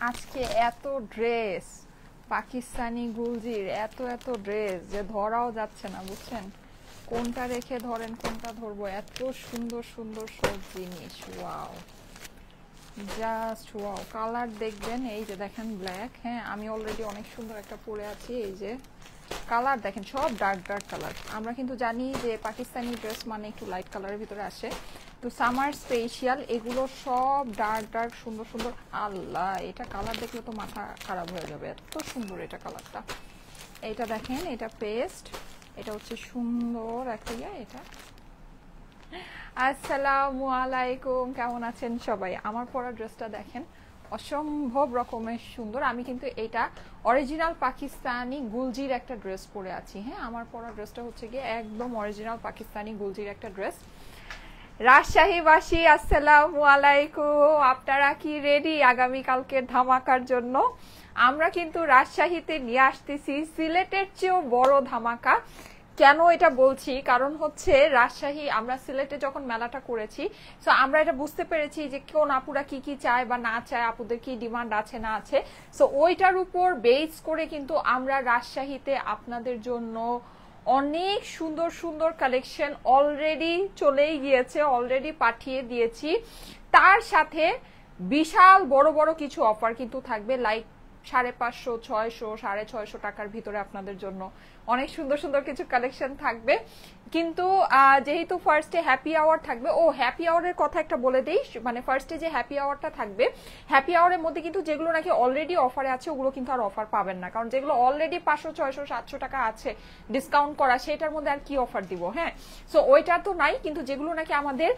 আজকে এত ড্রেস পাকিস্তানি গুলজির এত ড্রেস যে ধরাও যাচ্ছে না, বুঝছেন? কোনটা রেখে ধরেন কোনটা ধরবো, এত সুন্দর সুন্দর সব জিনিস। Wow, just wow. কালার দেখবেন, এই যে দেখেন ব্ল্যাক, হ্যাঁ আমি অলরেডি অনেক সুন্দর একটা পরে আছি। এই যে কালার দেখেন, সব ডার্ক ডার্ক কালার। আমরা কিন্তু জানি যে পাকিস্তানি ড্রেস মানে একটু লাইট কালারের ভিতরে আসে, তো সামার স্পেশাল এগুলো সব ডার্ক ডার্ক সুন্দর সুন্দর। আল্লাহ, এটা কালার দেখলে তো মাথা খারাপ হয়ে যাবে, এত সুন্দর এটা কালারটা। এটা দেখেন, এটা পেস্ট, এটা হচ্ছে সুন্দর একটা এটা। আসসালামু আলাইকুম, কেমন আছেন সবাই? আমার পরা ড্রেসটা দেখেন, অসম্ভব রকমের সুন্দর। আমি কিন্তু এটা অরিজিনাল পাকিস্তানি গুলজির একটা ড্রেস পরে আছি। হ্যাঁ, আমার পরা ড্রেসটা হচ্ছে গিয়ে একদম অরিজিনাল পাকিস্তানি গুলজির একটা ড্রেস। রাজশাহীবাসী আসসালামু আলাইকুম, আপনারা কি রেডি আগামীকালকের ধামাকার জন্য? আমরা কিন্তু রাজশাহীতে নিয়ে আসতেছি সিলেটের চেয়েও বড় ধামাকা। কেন এটা বলছি, কারণ হচ্ছে রাজশাহী, আমরা সিলেটে যখন মেলাটা করেছি, সো আমরা এটা বুঝতে পেরেছি যে কোন আপুরা কি কি চায় বা না চায়, আপুদের কি ডিমান্ড আছে না আছে। সো ওইটার উপর বেস করে কিন্তু আমরা রাজশাহীতে আপনাদের জন্য অনেক সুন্দর সুন্দর কালেকশন অলরেডি চলেই গিয়েছে, অলরেডি পাঠিয়ে দিয়েছি। তার সাথে বিশাল বড় বড় কিছু অফার কিন্তু থাকবে, লাইক 550, 600, 650 টাকার ভিতরে আপনাদের জন্য অনেক সুন্দর সুন্দর কিছু কালেকশন থাকবে। কিন্তু যেহেতু ফার্স্টে হ্যাপি আওয়ার থাকবে, ও হ্যাপি আওয়ারের কথা একটা বলে দেই, মানে ফার্স্টে যে হ্যাপি আওয়ারটা থাকবে, হ্যাপি আওয়ারের মধ্যে কিন্তু যেগুলো নাকি অলরেডি অফারে আছে ওগুলো কিন্তু আর অফার পাবেন না, কারণ যেগুলো অলরেডি 500, 600, 700 টাকা আছে ডিসকাউন্ট করা, সেটার মধ্যে আর কি অফার দিব? হ্যাঁ, সো ওইটা তো নাই, কিন্তু যেগুলো নাকি আমাদের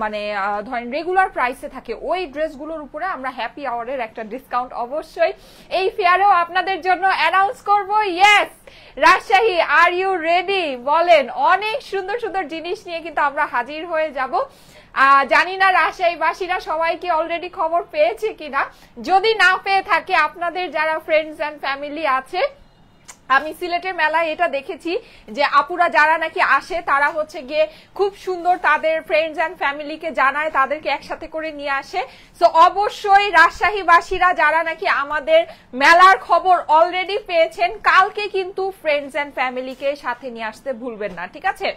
মানে ধরেন রেগুলার প্রাইসে থাকে ওই ড্রেসগুলোর উপরে আমরা হ্যাপি আওয়ারের একটা ডিসকাউন্ট অবশ্যই এই ফেয়ারেও আপনাদের জন্য অ্যানাউন্স করব। Yes, Rajshahi are you ready? বলেন। অনেক সুন্দর সুন্দর জিনিস নিয়ে কিন্তু আমরা হাজির হয়ে যাব। জানি না রাজশাহীবাসীরা সবাই কি অলরেডি খবর পেয়েছে কিনা। যদি না পেয়ে থাকে, আপনাদের যারা ফ্রেন্ডস এন্ড ফ্যামিলি আছে, আমি সিলেটের মেলায় এটা দেখেছি যে আপুরা যারা নাকি আসে তারা হচ্ছে গিয়ে খুব সুন্দর তাদের ফ্রেন্ডস এন্ড ফ্যামিলিকে জানায়, তাদেরকে একসাথে করে নিয়ে আসে। সো অবশ্যই রাজশাহীবাসীরা যারা নাকি আমাদের মেলার খবর অলরেডি পেয়েছেন, কালকে কিন্তু ফ্রেন্ডস এন্ড ফ্যামিলিকে সাথে নিয়ে আসতে ভুলবেন না, ঠিক আছে?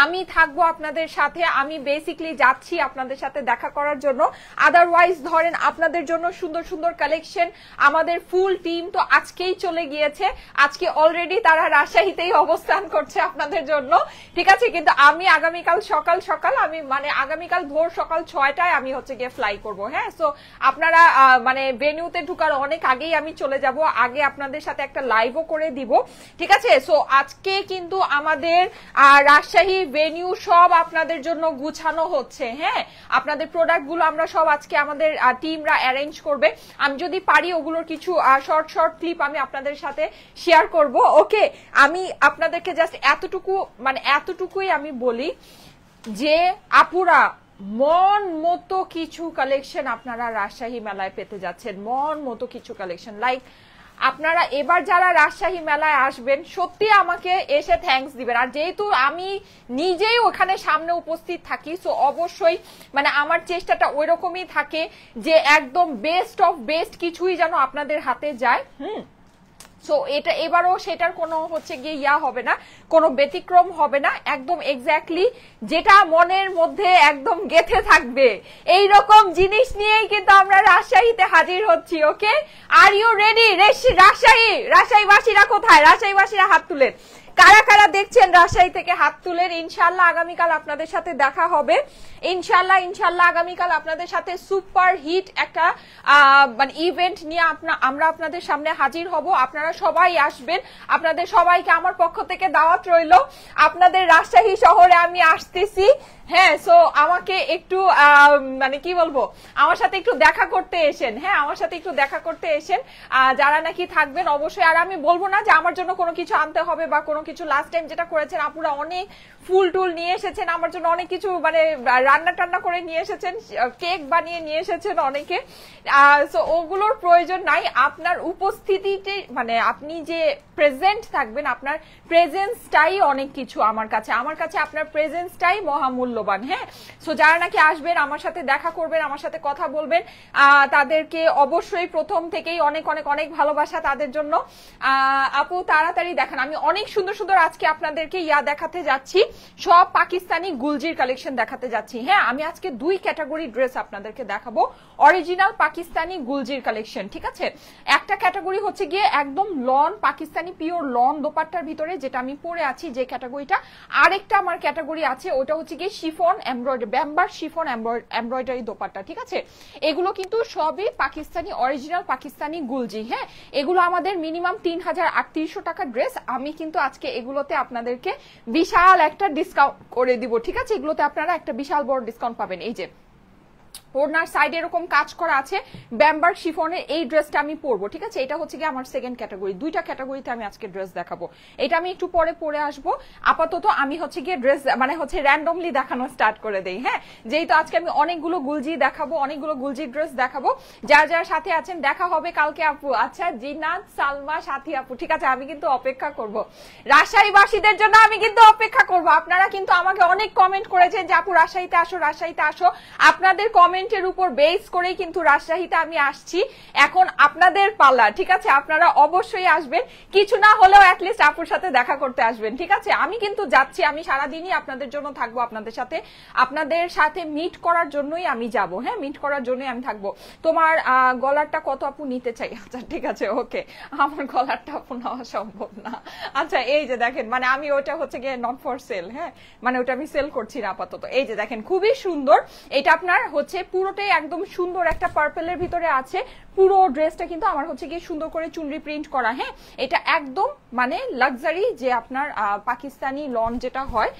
আমি থাকবো আপনাদের সাথে, আমি বেসিক্যালি যাচ্ছি আপনাদের সাথে দেখা করার জন্য। আদারওয়াইজ ধরেন আপনাদের জন্য সুন্দর সুন্দর কালেকশন আমাদের ফুল টিম তো আজকেই চলে গিয়েছে, আজকে অলরেডি তারা রাজশাহীতেই অবস্থান করছে আপনাদের জন্য, ঠিক আছে? কিন্তু আমি আগামীকাল সকাল সকাল, আমি মানে আগামীকাল ভোর সকাল 6টায় আমি হচ্ছে গিয়ে ফ্লাই করব। হ্যাঁ, সো আপনারা মানে ভেন্যুতে ঢুকার অনেক আগেই আমি চলে যাব, আগে আপনাদের সাথে একটা লাইভও করে দিব, ঠিক আছে? সো আজকে কিন্তু আমাদের রাজশাহী ভেন্যু সব আপনাদের জন্য গুছানো হচ্ছে। হ্যাঁ, আপনাদের প্রোডাক্ট গুলো আমরা সব আজকে আমাদের টিমরা অ্যারেঞ্জ করবে। আমি যদি পারি ওগুলোর কিছু শর্ট শর্ট ক্লিপ আমি আপনাদের সাথে শেয়ার করব। ওকে, আমি আপনাদেরকে জাস্ট এতটুকুই আমি বলি যে আপুরা মন মতো কিছু কালেকশন আপনারা রাজশাহী মেলায় পেতে যাচ্ছেন, মন মতো কিছু কালেকশন। লাইক আপনারা এবার যারা রাজশাহী মেলায় আসবেন সত্যি আমাকে এসে থ্যাঙ্কস দিবেন। আর যেহেতু আমি নিজেই ওখানে সামনে উপস্থিত থাকি, সো অবশ্যই মানে আমার চেষ্টাটা ওই রকমই থাকে যে একদম বেস্ট অফ বেস্ট কিছুই যেন আপনাদের হাতে যায়। সো এটা এবারও সেটার কোনো হচ্ছে গিয়ে হবে না, কোনো ব্যতিক্রম হবে না, একদম এক্স্যাক্টলি যেটা মনের মধ্যে একদম গেথে থাকবে এই রকম জিনিস নিয়েই কিন্তু আমরা রাজশাহীতে হাজির হচ্ছি। ওকে, আর ইউ রেডি? রাজশাহীবাসীরা কোথায়? রাজশাহীবাসীরা হাত তুলেন, কারা কারা দেখছেন রাজশাহী থেকে হাত তুলেন। ইনশাল্লাহ আগামীকাল আপনাদের সাথে দেখা হবে, ইনশাল্লাহ আগামীকাল আপনাদের সাথে সুপার হিট একটা মানে ইভেন্ট নিয়ে আমরা আপনাদের সামনে হাজির হব। আপনারা সবাই আসবেন, আপনাদের সবাইকে আমার পক্ষ থেকে দাওয়াত রইল। আপনাদের রাজশাহী শহরে আমি আসতেছি। হ্যাঁ, সো আমাকে একটু মানে কি বলবো, আমার সাথে একটু দেখা করতে এসেন। হ্যাঁ, আমার সাথে একটু দেখা করতে এসেন যারা নাকি থাকবেন অবশ্যই। আর আমি বলবো না যে আমার জন্য কোনো কিছু আনতে হবে বা কোনো কিছু লাস্ট টাইম যেটা করেছেন আপুরা অনেক ফুল টুল নিয়ে এসেছেন আমার জন্য, অনেক কিছু মানে রান্না টান্না করে নিয়ে এসেছেন, কেক বানিয়ে নিয়ে এসেছেন অনেকে। সো ওগুলোর প্রয়োজন নাই, আপনার উপস্থিতিতে মানে আপনি যে প্রেজেন্ট থাকবেন, আপনার প্রেজেন্সটাই অনেক কিছু আমার কাছে আপনার প্রেজেন্সটাই মহামূল্যবান। হ্যাঁ, সো যারা নাকি আসবেন আমার সাথে দেখা করবেন, আমার সাথে কথা বলবেন, তাদেরকে অবশ্যই প্রথম থেকেই অনেক অনেক অনেক ভালোবাসা তাদের জন্য। আপু তাড়াতাড়ি দেখান, আমি অনেক সুন্দর সুন্দর আজকে আপনাদেরকে দেখাতে যাচ্ছি, সব পাকিস্তানি গুলজির কালেকশন দেখাতে যাচ্ছি। হ্যাঁ, আমি আজকে 2 ক্যাটাগরি ড্রেস আপনাদেরকে দেখাবো, অরিজিনাল পাকিস্তানি গুলজির কালেকশন। ঠিক আছে, একটা ক্যাটাগরি হচ্ছে গিয়ে একদম লন পাকিস্তানি পিওর লন দোপাট্টার ভিতরে, যেটা আমি পরে আছি যে ক্যাটাগরিটা। আরেকটা আমার ক্যাটাগরি আছে, ওটা হচ্ছে গিয়ে শিফন এমব্রয়ডারি, ব্যাম্বার শিফন এমব্রয়ডারি দোপাট্টা। ঠিক আছে, এগুলো কিন্তু সবই পাকিস্তানি অরিজিনাল পাকিস্তানি গুলজি। হ্যাঁ, এগুলো আমাদের মিনিমাম 3800 টাকা ড্রেস। আমি কিন্তু আজকে এগুলোতে আপনাদেরকে বিশাল একটা ডিসকাউন্ট করে দিব। ঠিক আছে, এগুলোতে আপনারা একটা বিশাল বড় ডিসকাউন্ট পাবেন। এই যে ওড়নার সাইডে এরকম কাজ করা আছে, ব্যাম্বার শিফনের এই ড্রেসটা আমি পরবো। ঠিক আছে, এটা হচ্ছে কি আমার সেকেন্ড ক্যাটাগরি, 2টা ক্যাটাগরিতে আমি আজকে ড্রেস দেখাবো। এটা আমি একটু পরে পরে আসবো, আপাতত আমি হচ্ছে গিয়ে ড্রেস মানে হচ্ছে র্যান্ডমলি দেখানো স্টার্ট করে দেই। হ্যাঁ, যেহেতু আজকে আমি অনেকগুলো গুলজি দেখাবো, অনেকগুলো গুলজি ড্রেস দেখাবো। যার যার সাথে আছেন দেখা হবে কালকে আপু। আচ্ছা, জিনাত সালমা সাথী আপু, ঠিক আছে, আমি কিন্তু অপেক্ষা করব, রাজশাহীবাসীদের জন্য আমি কিন্তু অপেক্ষা করব। আপনারা কিন্তু আমাকে অনেক কমেন্ট করেছেন যে আপু রাজশাহীতে আসো, রাজশাহীতে আসো। আপনাদের কমেন্টের উপর বেস করেই কিন্তু রাজশাহীতে আমি আসছি। এখন আপনাদের পালা। ঠিক আছে, আপনারা অবশ্যই আসবেন, কিছু না হলেও অ্যাটলিস্ট আপুর সাথে দেখা করতে আসবেন। ঠিক আছে, আমি কিন্তু যাচ্ছি, আমি সারাদিনই আপনাদের জন্য থাকবো, আপনাদের সাথে মিট করার জন্যই আমি যাব। হ্যাঁ, মিট করার জন্যই আমি থাকবো। তোমার গলারটা কত আপু নিতে চাই? আচ্ছা ঠিক আছে, ওকে, আমার গলারটা আপু নেওয়া সম্ভব না। আচ্ছা, এই যে দেখেন, মানে আমি ওটা হচ্ছে গিয়ে নট ফর সেল। হ্যাঁ, মানে ওটা আমি সেল করছি না আপাতত। এই যে দেখেন, খুবই সুন্দর, এটা আপনার হচ্ছে পুরোটাই একদম সুন্দর একটা পার্পেলের ভিতরে আছে। পুরো ড্রেসটা কিন্তু আমার হচ্ছে গিয়ে সুন্দর করে চুনরি প্রিন্ট করা। হ্যাঁ, এটা একদম মানে লাক্সারি, যে আপনার পাকিস্তানি লন যেটা হয়,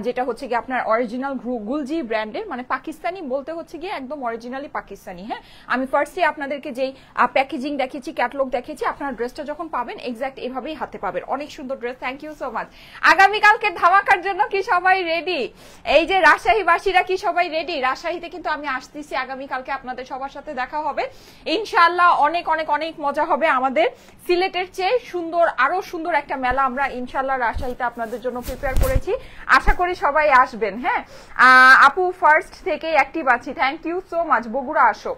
যেটা হচ্ছে গিয়ে আপনার অরিজিনাল গুলজি ব্র্যান্ডের, মানে পাকিস্তানি বলতে হচ্ছে গিয়ে একদম অরিজিনালি পাকিস্তানি। হ্যাঁ, আমি ফার্স্টে আপনাদেরকে যেই প্যাকেজিং দেখিয়েছি, ক্যাটালগ দেখিয়েছি, আপনার ড্রেসটা যখন পাবেন এক্স্যাক্ট এভাবেই হাতে পাবেন। অনেক সুন্দর dress, thank you so much. আগামীকালকে ধামাকার জন্য কি সবাই রেডি? এই যে রাজশাহীবাসীরা কি সবাই রেডি? রাজশাহীতে কিন্তু আমি আসতেছি আগামীকালকে, আপনাদের সবার সাথে দেখা হবে ইনশাআল্লাহ। অনেক অনেক অনেক মজা হবে। আমাদের সিলেটের চেয়ে সুন্দর, আরো সুন্দর একটা মেলা আমরা ইনশাআল্লাহ রাজশাহীতে আপনাদের জন্য প্রিপেয়ার করেছি। আশা করি সবাই আসবেন। হ্যাঁ, আপু ফার্স্ট থেকে অ্যাক্টিভ আছি, thank you so much. Bogura আসো।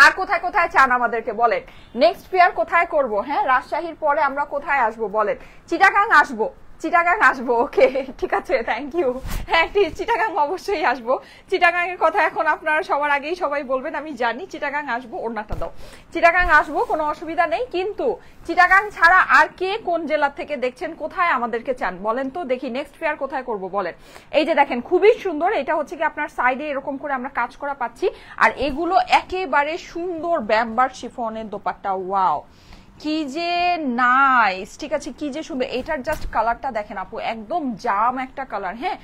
আর কোথায় কোথায় চান আমাদেরকে বলেন, নেক্সট পেয়ার কোথায় করব? হ্যাঁ, রাজশাহীর পরে আমরা কোথায় আসবো বলেন? চিটাগাং আসবো, চিটাগাং আসবো। ওকে, ঠিক আছে, থ্যাংক ইউ। হ্যাঁ, চিটাগাং অবশ্যই আসবো। চিটাগাং এর কথা এখন আপনারা সবার আগেই সবাই বলবেন, আমি জানি। চিটাগাং আসবো, ওড়নাটা দাও। চিটাগাং আসবো, কোনো অসুবিধা নেই। কিন্তু চিটাগাং ছাড়া আর কে কোন জেলা থেকে দেখছেন, কোথায় আমাদেরকে চান বলেন তো দেখি, নেক্সট ফেয়ার কোথায় করব বলেন? এই যে দেখেন, খুবই সুন্দর, এটা হচ্ছে কি আপনার সাইডে এরকম করে আমরা কাজ করা পাচ্ছি, আর এগুলো একেবারে সুন্দর ব্যাম্বার শিফনের দোপাট্টা। ওয়াও, কি যে নাইস। ঠিক আছে, কি যে সুন্দর। এটার জাস্ট কালারটা দেখেন আপু, একদম জাম একটা কালার। হ্যাঁ,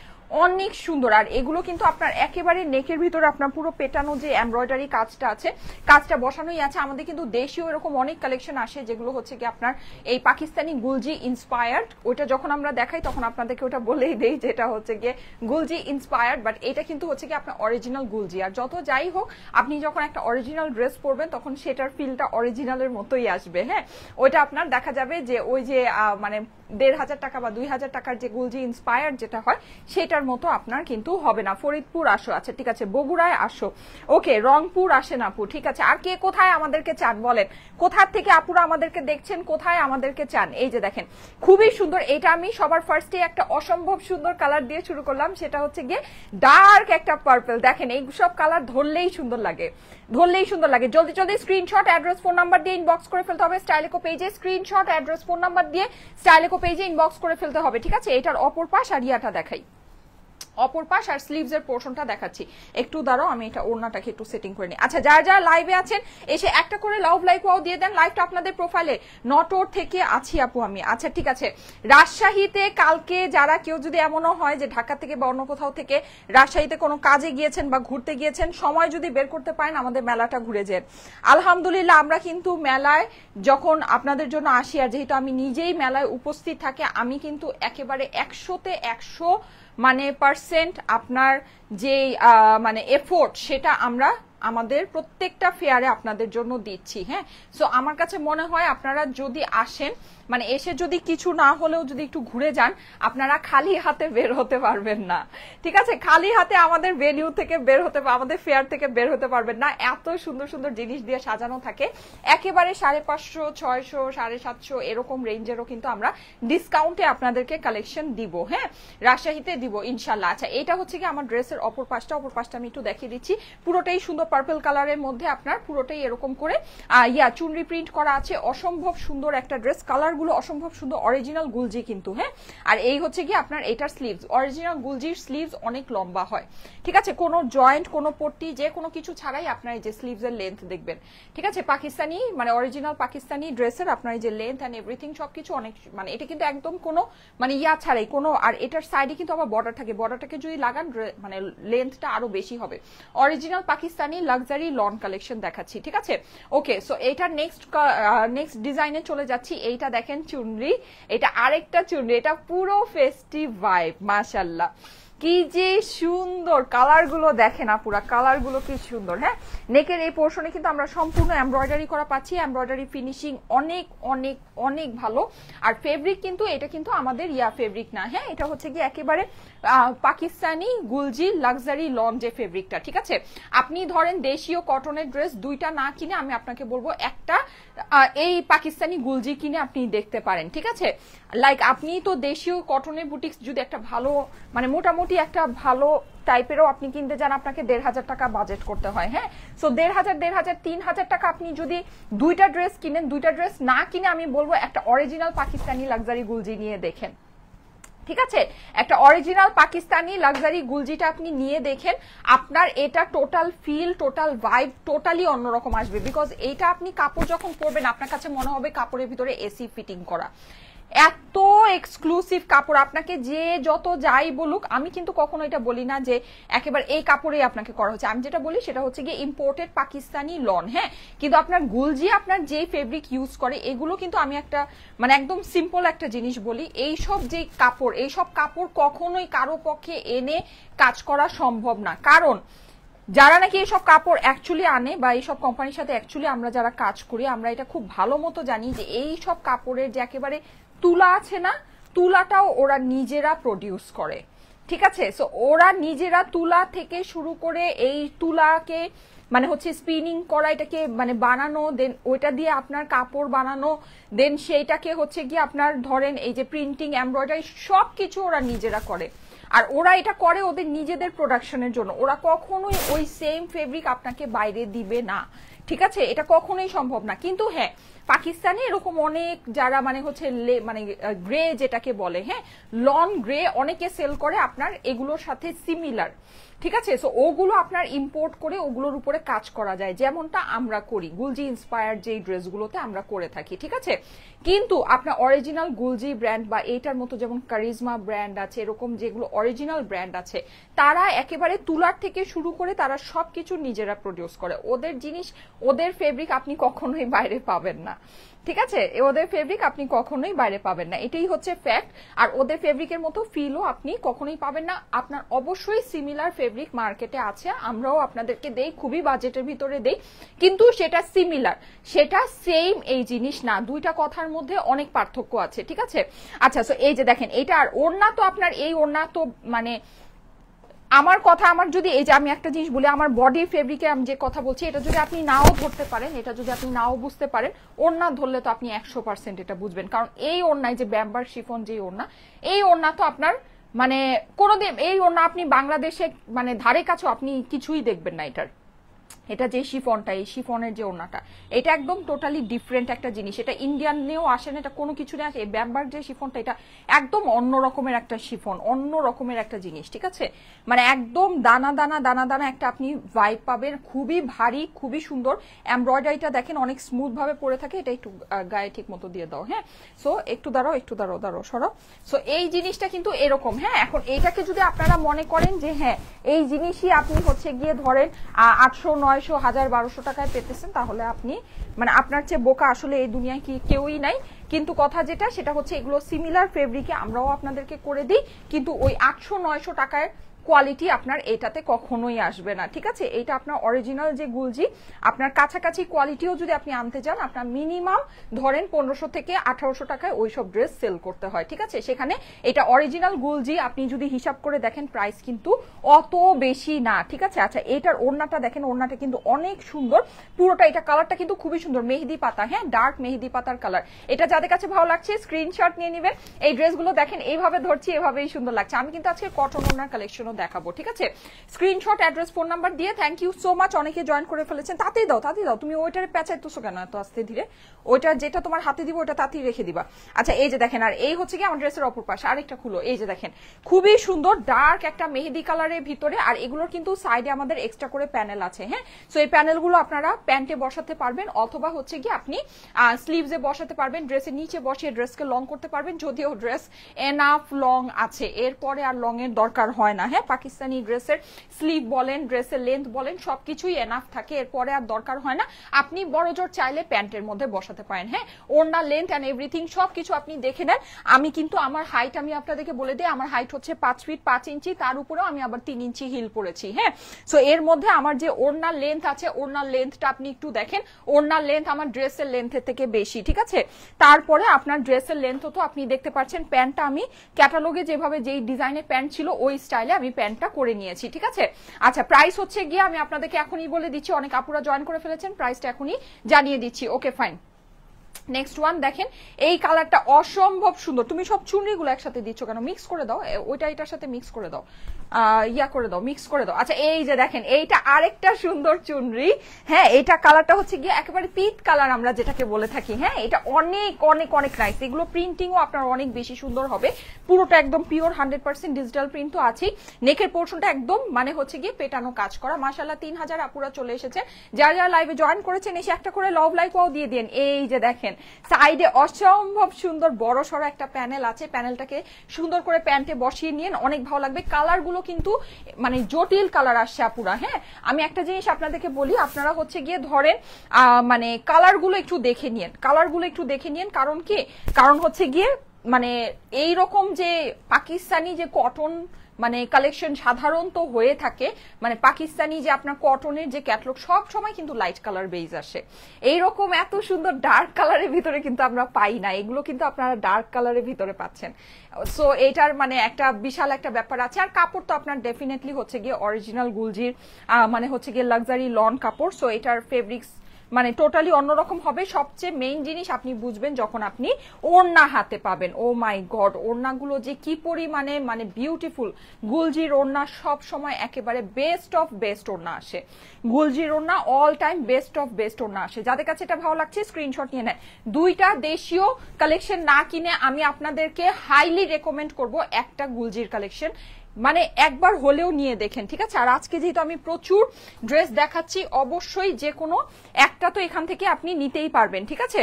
অনেক সুন্দর। আর এগুলো কিন্তু আপনার একেবারে নেকের ভিতরে আপনার পুরো পেটানো যে এমব্রয়ডারি কাজটা আছে, কাজটা বসানোই আছে। আমাদের কিন্তু দেশীয় এরকম অনেক কালেকশন আসে যেগুলো হচ্ছে কি আপনার এই পাকিস্তানি গুলজি ইন্সপায়ার্ড। ওইটা যখন আমরা দেখাই তখন আপনাদেরকে ওটা বলেই দেই যেটা হচ্ছে গিয়ে গুলজি ইন্সপায়ার্ড, বাট এটা কিন্তু হচ্ছে কি আপনার অরিজিনাল গুলজি। আর যত যাই হোক, আপনি যখন একটা অরিজিনাল ড্রেস পরবেন তখন সেটার ফিলটা অরিজিনালের মতোই আসবে। হ্যাঁ, ওইটা আপনার দেখা যাবে যে ওই যে মানে 1500 টাকা বা 2000 টাকার যে গুলজি ইন্সপায়ার্ড যেটা হয় সেটার মতো আপনার কিন্তু হবে না। ফরিদপুর আসো, আচ্ছা ঠিক আছে, বগুড়ায় আসো, ওকে, রংপুর আসেন আপু, ঠিক আছে। আর কে কোথায় আমাদেরকে চান বলেন, কোথা থেকে আপুরা আমাদেরকে দেখছেন, কোথায় আমাদেরকে চান? এই যে দেখেন, খুবই সুন্দর। এটা আমি সবার ফার্স্টে একটা অসম্ভব সুন্দর কালার দিয়ে শুরু করলাম, সেটা হচ্ছে গিয়ে ডার্ক একটা পার্পল। দেখেন, এই সব কালার ধরলেই সুন্দর লাগে, ধরলেই সুন্দর লাগে। জলদি জলদি স্ক্রিনশট, অ্যাড্রেস, ফোন নাম্বার দিয়ে ইনবক্স করে ফেলতে হবে স্টাইলেকো পেজে। স্ক্রিনশট, অ্যাড্রেস, ফোন নাম্বার দিয়ে স্টাইলেকো পেজে ইনবক্স করে ফেলতে হবে। ঠিক আছে, এটার অপর পাশ আর ইয়াটা দেখাই। অপর পাশ আর স্লিভস এর পোর্শনটা দেখাচ্ছি। একটু দাঁড়াও, আমি এটা ওড়নাটাকে একটু সেটিং করে নিই। আচ্ছা, যারা যারা লাইভে আছেন এসে একটা করে লাভ লাইক ওয়াও দিয়ে দেন। লাইভটা আপনাদের প্রোফাইলে নটর থেকে আছি আপু আমি। আচ্ছা ঠিক আছে, রাজশাহীতে কালকে যারা কেউ যদি এমনও হয় যে ঢাকা থেকে বা অন্য কোথাও থেকে রাজশাহীতে কোনো কাজে গিয়েছেন বা ঘুরতে গিয়েছেন, সময় যদি বের করতে পারেন আমাদের মেলাটা ঘুরে যান। আলহামদুলিল্লাহ আমরা কিন্তু মেলায় যখন আপনাদের জন্য আসি, আর যেহেতু আমি নিজেই মেলায় উপস্থিত থাকি, আমি কিন্তু একেবারে 100-তে 100 মানে পার্সেন্ট আপনার যে মানে এফোর্ট সেটা আমরা আমাদের প্রত্যেকটা ফেয়ারে আপনাদের জন্য দিচ্ছি। হ্যাঁ, সো আমার কাছে মনে হয় আপনারা যদি আসেন, মানে এসে যদি কিছু না হলেও যদি একটু ঘুরে যান, আপনারা খালি হাতে বের হতে পারবেন না। ঠিক আছে, খালি হাতে আমাদের ভেন্যু থেকে বের হতে, আমাদের ফেয়ার থেকে বের হতে পারবেন না। এত সুন্দর সুন্দর জিনিস দিয়ে সাজানো থাকে, একেবারে 550, 600, 750 এরকম রেঞ্জেরও কিন্তু আমরা ডিসকাউন্টে আপনাদেরকে কালেকশন দিব। হ্যাঁ, রাজশাহীতে দিব ইনশাল্লাহ। আচ্ছা, এটা হচ্ছে কি আমার ড্রেসের অপর পাশটা আমি একটু দেখিয়ে দিচ্ছি। পুরোটাই সুন্দর পার্পল কালারের মধ্যে, আপনার পুরোটাই এরকম করে চুনরি প্রিন্ট করা আছে। অসম্ভব সুন্দর একটা ড্রেস, কালার গুলো অসম্ভব সুন্দর, অরিজিনাল গুলজি কিন্তু। হ্যাঁ, আর এই হচ্ছে কি আপনার এটার স্লিভস, অরিজিনাল গুলজির স্লিভস অনেক লম্বা হয়। ঠিক আছে, কোনো জয়েন্ট, কোনো পট্টি, যে কোনো কিছু ছাড়াই আপনার এই যে স্লিভস এর লেন্থ দেখবেন। ঠিক আছে, পাকিস্তানি মানে অরিজিনাল পাকিস্তানি ড্রেসের আপনার এই যে লেন্থ এন্ড এভরিথিং সবকিছু অনেক, মানে এটা কিন্তু একদম কোনো মানে ছাড়াই কোনো। আর এটার সাইডে কিন্তু আবার বর্ডার থাকে, বর্ডারটাকে যদি লাগান মানে লেন্থটা আরো বেশি হবে। Original Pakistani luxury lawn collection দেখাচ্ছি। ঠিক আছে, ওকে, সো এটা নেক্সট ডিজাইনে চলে যাচ্ছি। এইটা দেখেন চুনরি, এটা আরেকটা চুনরি, এটা পুরো ফেস্টিভ ভাইব। মাশাআল্লাহ, কি যে সুন্দর কালার গুলো দেখেন, পুরা কালার গুলো কি সুন্দর। হ্যাঁ, নেকের এই পোর্শনে কিন্তু আমরা সম্পূর্ণ এমব্রয়ডারি করা পাচ্ছি, এমব্রয়ডারি ফিনিশিং অনেক অনেক অনেক ভালো। আর ফেব্রিক কিন্তু এটা কিন্তু আমাদের ফেব্রিক না। হ্যাঁ, এটা হচ্ছে কি একেবারে পাকিস্তানি গুলজি লাক্সারি লন যে ফেব্রিকটা। ঠিক আছে, আপনি ধরেন দেশীয় কটনের ড্রেস দুইটা না কিনে আমি আপনাকে বলবো একটা এই পাকিস্তানি গুলজি কিনে আপনি দেখতে পারেন। ঠিক আছে, লাইক আপনি তো দেশীয় কটনের বুটিক্স যদি একটা ভালো মানে মোটামুটি একটা ভালো টাইপেরও আপনি কিনতে যান, আপনাকে 1,500 টাকা বাজেট করতে হয়। হ্যাঁ, সো 1,500, 3,000 টাকা আপনি যদি দুইটা ড্রেস কিনেন, দুইটা ড্রেস না কিনে আমি বলবো একটা অরিজিনাল পাকিস্তানি লাক্সারি গুলজি নিয়ে দেখেন। ঠিক আছে, একটা অরিজিনাল পাকিস্তানি লাক্সারি গুলজিটা আপনি নিয়ে দেখেন, আপনার এটা total feel, total vibe totally অন্যরকম আসবে। বিকজ এইটা আপনি কাপড় যখন পরবেন আপনার কাছে মনে হবে কাপড়ের ভিতরে এসি ফিটিং করা। এত এক্সক্লুসিভ কাপড়, আপনাকে যে যত যাই বলুক, আমি কিন্তু কখনো এটা বলি না যে একেবারে এই কাপড়েই আপনাকে করা হচ্ছে। আমি যেটা বলি সেটা হচ্ছে গিয়ে ইম্পোর্টেড পাকিস্তানি লন। হ্যাঁ, কিন্তু আপনার গুলজি আপনার যে ফেব্রিক ইউজ করে এগুলো কিন্তু আমি একটা মানে একদম সিম্পল একটা জিনিস বলি, এইসব যে কাপড়, এইসব কাপড় কখনোই কারো পক্ষে এনে কাজ করা সম্ভব না। কারণ যারা নাকি এইসব কাপড় অ্যাকচুয়ালি আনে বা এইসব কোম্পানির সাথে অ্যাকচুয়ালি আমরা যারা কাজ করি, আমরা এটা খুব ভালো মতো জানি যে এইসব কাপড়ের যে একেবারে তুলা আছে না, তুলাটাও ওরা নিজেরা প্রডিউস করে। ঠিক আছে, সো ওরা নিজেরা তুলা থেকে শুরু করে এই তুলাকে মানে হচ্ছে স্পিনিং করা, এটাকে মানে বানানো, দেন ওইটা দিয়ে আপনার কাপড় বানানো, দেন সেইটাকে হচ্ছে কি আপনার ধরেন এই যে প্রিন্টিং, এমব্রয়ডারি সবকিছু ওরা নিজেরা করে। আর ওরা এটা করে ওদের নিজেদের প্রোডাকশনের জন্য, ওরা কখনোই ওই সেম ফেব্রিক আপনাকে বাইরে দিবে না। ঠিক আছে, এটা কখনোই সম্ভব না। কিন্তু হ্যাঁ, পাকিস্তানে এরকম অনেক যারা মানে হচ্ছে মানে গ্রে যেটাকে বলে, হ্যাঁ লন গ্রে অনেকে সেল করে আপনার এগুলোর সাথে সিমিলার। ঠিক আছে, সো ওগুলো আপনার ইম্পোর্ট করে ওগুলোর উপরে কাজ করা যায়, যেমনটা আমরা করি গুলজি ইন্সপায়ার্ড যে ড্রেসগুলোতে আমরা করে থাকি। ঠিক আছে, কিন্তু আপনার অরিজিনাল গুলজি ব্র্যান্ড বা এইটার মতো যেমন কারিজমা ব্র্যান্ড আছে, এরকম যেগুলো অরিজিনাল ব্র্যান্ড আছে, তারা একেবারে তুলার থেকে শুরু করে তারা সবকিছু নিজেরা প্রডিউস করে। ওদের জিনিস, ওদের ফেব্রিক আপনি কখনোই বাইরে পাবেন না। ঠিক আছে, ওদের ফেব্রিক আপনি কখনোই বাইরে পাবেন না, এটাই হচ্ছে ফ্যাক্ট। আর ওদের ফেব্রিকের মতো ফিলও আপনি কখনোই পাবেন না। আপনার অবশ্যই সিমিলার ফেব্রিক মার্কেটে আছে, আমরাও আপনাদেরকে দেই, খুবই বাজেটের ভিতরে দেই, কিন্তু সেটা সিমিলার, সেটা সেম এই জিনিস না। দুইটা কথার মধ্যে অনেক পার্থক্য আছে। ঠিক আছে, আচ্ছা, সো এই যে দেখেন এটা, আর ওড়না তো আপনার এই ওড়না তো মানে আমার কথা, আমার যদি এই যে আমি একটা জিনিস বলি, আমার বডি ফেব্রিকে আমি যে কথা বলছি এটা যদি আপনি নাও ধরতে পারেন, এটা যদি আপনি নাও বুঝতে পারেন, ওড়না ধরলে তো আপনি 100% এটা বুঝবেন। কারণ এই ওড়নায় যে ব্যাম্বার শিফন যে ওড়না, এই ওড়না তো আপনার মানে কোনোদিন এই ওড়না আপনি বাংলাদেশে মানে ধারে কাছেও আপনি কিছুই দেখবেন না এটার। এটা যে শিফনটা, এই শিফনের যে ওড়নাটা, এটা একদম টোটালি ডিফারেন্ট একটা জিনিস। এটা ইন্ডিয়ান নিয়েও আসে না, এটা কোনো কিছু নিয়ে আসে। এই ব্যামবার্গ যে শিফনটা, এটা একদম অন্য রকমের একটা শিফন, অন্য রকমের একটা জিনিস, ঠিক আছে? মানে একদম দানা দানা দানা দানা একটা আপনি ভাইব পাবেন, খুবই ভারী, খুবই সুন্দর। এমব্রয়ডারিটা দেখেন অনেক স্মুথ ভাবে পরে থাকে। এটা একটু গায়ে ঠিক মতো দিয়ে দাও, হ্যাঁ। সো একটু দাঁড়াও, একটু দাঁড়াও, দাঁড়াও, সরো। সো এই জিনিসটা কিন্তু এরকম, হ্যাঁ। এখন এইটাকে যদি আপনারা মনে করেন যে হ্যাঁ এই জিনিসই আপনি হচ্ছে গিয়ে ধরেন 800, 900, 1000, 1200 টাকায় পেতেছেন, তাহলে আপনি মানে আপনার চেয়ে বোকা আসলে এই দুনিয়ায় কি কেউই নাই। কিন্তু কথা যেটা সেটা হচ্ছে এগুলো সিমিলার ফেব্রিকে আমরাও আপনাদেরকে করে দিই, কিন্তু ওই 800, 900 টাকায় কোয়ালিটি আপনার এটাতে কখনোই আসবে না, ঠিক আছে? এটা আপনার অরিজিনাল যে গুলজি, আপনার কাছাকাছি কোয়ালিটিও যদি আপনি আনতে চান, আপনার মিনিমাম ধরেন 1500 থেকে 1800 টাকায় ওইসব ড্রেস সেল করতে হয়, ঠিক আছে? সেখানে এটা অরিজিনাল গুলজি, আপনি যদি হিসাব করে দেখেন প্রাইস কিন্তু অত বেশি না, ঠিক আছে? আচ্ছা, এটার ওড়নাটা দেখেন, ওড়নাটা কিন্তু অনেক সুন্দর পুরোটা। এটা কালারটা কিন্তু খুবই সুন্দর, মেহেদি পাতা, হ্যাঁ, ডার্ক মেহেদি পাতার কালার। এটা যাদের কাছে ভালো লাগছে স্ক্রিনশট নিয়ে নেবেন। এই ড্রেসগুলো দেখেন এইভাবে ধরছি, এভাবেই সুন্দর লাগছে। আমি কিন্তু আজকে কটন ওড়নার কালেকশনও দেখাবো, ঠিক আছে? স্ক্রিনশট, অ্যাড্রেস, ফোন নাম্বার দিয়ে থ্যাংক ইউ সো মাচ। অনেকে জয়েন করে ফেলেছেন, তাতেই দাও, তাতেই দাও। তুমি ওইটারে পেঁচাইতেছো কেন এত আস্তে ধীরে? ওইটা যেটা তোমার হাতে দিব ওটা তাতেই রেখে দিবা। আচ্ছা, এই যে দেখেন, আর এই হচ্ছে কি আমার ড্রেসের অপর পাশে আরেকটা খুলো। এই যে দেখেন, খুবই সুন্দর ডার্ক একটা মেহেদি কালারের ভিতরে, আর এগুলোর কিন্তু সাইডে আমাদের এক্সট্রা করে প্যানেল আছে, হ্যাঁ। সো এই প্যানেলগুলো আপনারা প্যান্টে বসাতে পারবেন, অথবা হচ্ছে কি আপনি স্লিভসে বসাতে পারবেন, ড্রেসের নিচে বসিয়ে ড্রেসকে লং করতে পারবেন। যদিও ড্রেস এনাফ লং আছে, এরপরে আর লং এর দরকার হয় না, হ্যাঁ। পাকিস্তানি ড্রেসের স্লিভ বলেন, ড্রেসের লেন্থ বলেন, সবকিছুই এনাফ থাকে, এরপরে আর দরকার হয় না। আপনি বড় জোর চাইলে প্যান্টের মধ্যে বসাতে পারেন, হ্যাঁ। ওড়না লেন্থ এন্ড এভরিথিং সবকিছু আপনি দেখে নেন। আমি কিন্তু আমার হাইট আমি আপনাদেরকে বলে দিই, আমার হাইট হচ্ছে 5 ফিট 5 ইঞ্চি, তার উপরেও আমি আবার 3 ইঞ্চি হিল পরেছি, হ্যাঁ। সো এর মধ্যে আমার যে ওড়নার লেন্থ আছে, ওড়নার লেন্থটা আপনি একটু দেখেন, ওড়নার লেন্থ আমার ড্রেসের লেন্থের থেকে বেশি, ঠিক আছে? তারপরে আপনার ড্রেসের লেন্থ তো আপনি দেখতে পাচ্ছেন, প্যান্টটা আমি ক্যাটালগে যেভাবে যেই ডিজাইনের প্যান্ট ছিল ওই স্টাইলে আমি প্যান্টটা করে নিয়েছি, ঠিক আছে? আচ্ছা, প্রাইস হচ্ছে গিয়ে আমি আপনাদেরকে এখনই বলে দিচ্ছি, অনেক আপুরা জয়েন করে ফেলেছেন, প্রাইসটা এখনই জানিয়ে দিচ্ছি। ওকে, ফাইন। নেক্সট ওয়ান দেখেন, এই কালারটা অসম্ভব সুন্দর। তুমি সব চুনরিগুলো একসাথে দিচ্ছ কেন? মিক্স করে দাও, ওইটা এটার সাথে মিক্স করে দাও, ইয়া করে দাও, মিক্স করে দাও। আচ্ছা, এই যে দেখেন, এইটা আরেকটা সুন্দর চুনরি, হ্যাঁ। এটা কালারটা হচ্ছে গিয়ে একেবারে পিট কালার আমরা যেটাকে বলে থাকি, হ্যাঁ। এটা অনেক অনেক অনেক নাইস। এগুলো প্রিন্টিংও আপনার অনেক বেশি সুন্দর হবে। পুরোটা একদম পিওর 100% ডিজিটাল প্রিন্ট তো আছেই। নেকের পোর্শনটা একদম মানে হচ্ছে গিয়ে পেটানো কাজ করা। মাশাআল্লাহ 3000 আপুরা চলে এসেছে। যারা যারা লাইভে জয়েন করেছেন এসে একটা করে লাভ লাইক ওয়াও দিয়ে দেন। এই যে দেখেন, সাইডে অসম্ভব সুন্দর বড় সড়ো একটা প্যানেল আছে, প্যানেলটাকে সুন্দর করে প্যান্টে বসিয়ে নিন, অনেক ভালো লাগবে। কালারগুলো কিন্তু মানে জটিল কালার আসছে আপুরা, হ্যাঁ। আমি একটা জিনিস আপনাদেরকে বলি, আপনারা হচ্ছে গিয়ে ধরেন মানে কালারগুলো একটু দেখে নিন, কালারগুলো একটু দেখে নিন। কারণ কি? কারণ হচ্ছে গিয়ে মানে এই রকম যে পাকিস্তানি যে কটন মানে কালেকশন সাধারণত হয়ে থাকে, মানে পাকিস্তানি যে আপনার কটনের যে ক্যাটালগ সব সময় কিন্তু লাইট কালার বেজ আসে, এইরকম এত সুন্দর ডার্ক কালারের ভিতরে কিন্তু আমরা পাই না। এগুলো কিন্তু আপনারা ডার্ক কালারের ভিতরে পাচ্ছেন। সো এটার মানে একটা বিশাল একটা ব্যাপার আছে। আর কাপড় তো আপনার ডেফিনেটলি হচ্ছে গিয়ে অরিজিনাল গুলজির মানে হচ্ছে গিয়ে লাক্সারি লন কাপড়। সো এটার ফেব্রিক্স মানে টোটালি অন্যরকম হবে। সবচেয়ে মেইন জিনিস আপনি বুঝবেন যখন আপনি ওড়না হাতে পাবেন। ও মাই গড, ওড়নাগুলো যে কি পরিমাণে মানে বিউটিফুল। গুলজির ওড়না সব সময় একেবারে বেস্ট অফ বেস্ট ওড়না আসে। গুলজির ওড়না all time best of best ওড়না আসে। যাদের কাছে এটা ভালো লাগছে স্ক্রিনশট নিয়ে নেয়। দুইটা দেশীয় কালেকশন না কিনে আমি আপনাদেরকে হাইলি রেকমেন্ড করব একটা গুলজির কালেকশন, মানে একবার হলেও নিয়ে দেখেন, ঠিক আছে? আর আজকে যেহেতু আমি প্রচুর ড্রেস দেখাচ্ছি, অবশ্যই যে কোনো একটা তো এখান থেকে আপনি নিতেই পারবেন, ঠিক আছে?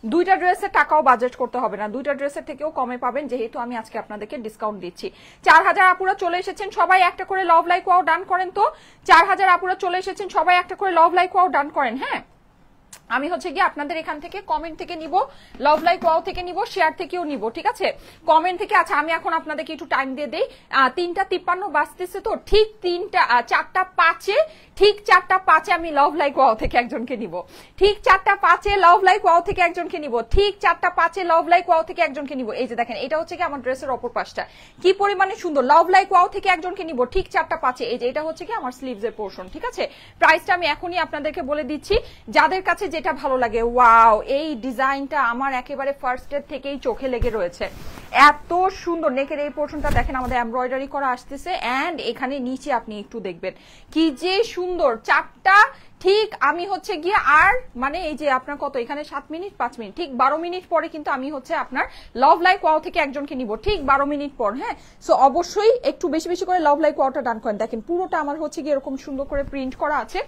দুইটা ড্রেসের টাকাও বাজেট করতে হবে না, দুইটা ড্রেসের থেকেও কমে পাবেন, যেহেতু আমি আজকে আপনাদেরকে ডিসকাউন্ট দিচ্ছি। 4000 আপুরা চলে এসেছেন, সবাই একটা করে লাভ লাইক ওয়াও ডান করেন তো। 4000 আপুরা চলে এসেছেন, সবাই একটা করে লাভ লাইক ওয়াও ডান করেন, হ্যাঁ। আমি হচ্ছে গিয়ে আপনাদের এখান থেকে কমেন্ট থেকে নিব, লাভ লাইক ওয়াও থেকে নিব, শেয়ার থেকেও নিব, ঠিক আছে? কমেন্ট থেকে। আচ্ছা, আমি এখন আপনাদেরকে একটু টাইম দিয়ে দেই। 3:53 বাজতেছে, তো ঠিক 4:05 ঠিক 4:05 আমি লাভ লাইক ওয়াও থেকে একজনকে নিব। ঠিক 4:05 লাভ লাইক ওয়াও থেকে একজনকে নিব। ঠিক 4:05 লাভ লাইক ওয়াও থেকে একজনকে নিব। এই যে দেখেন, এটা হচ্ছে কি আমার ড্রেসের অপর পাশটা, কি পরিমাণে সুন্দর। লাভ লাইক ওয়াও থেকে একজনকে নিব ঠিক 4:05। এই যে এটা হচ্ছে কি আমার স্লিভসের পোর্শন, ঠিক আছে? প্রাইসটা আমি এখনই আপনাদেরকে বলে দিচ্ছি। যাদের কাছে যেটা ভালো লাগে, ওয়াও এই ডিজাইনটা আমার একেবারে ফার্স্টের থেকেই চোখে লেগে রয়েছে, এত সুন্দর। নেকের এই পোর্শনটা দেখেন আমাদের এমব্রয়ডারি করা আসতেছে, এন্ড এখানে নিচে আপনি একটু দেখবেন কি যে সুন্দর চাপটা। ঠিক আমি হচ্ছে গিয়ে আর মানে এই যে আপনার কত এখানে 7 মিনিট 5 মিনিট, ঠিক 12 মিনিট পরে কিন্তু আমি হচ্ছে আপনার লাভ লাইক ওয়াও থেকে একজনকে নিব, ঠিক 12 মিনিট পর। হ্যাঁ, সো অবশ্যই একটু বেশি বেশি করে লাভ লাইক ওয়াওটা ডান করেন। দেখেন পুরোটা আমার হচ্ছে গিয়ে এরকম সুন্দর করে প্রিন্ট করা আছে,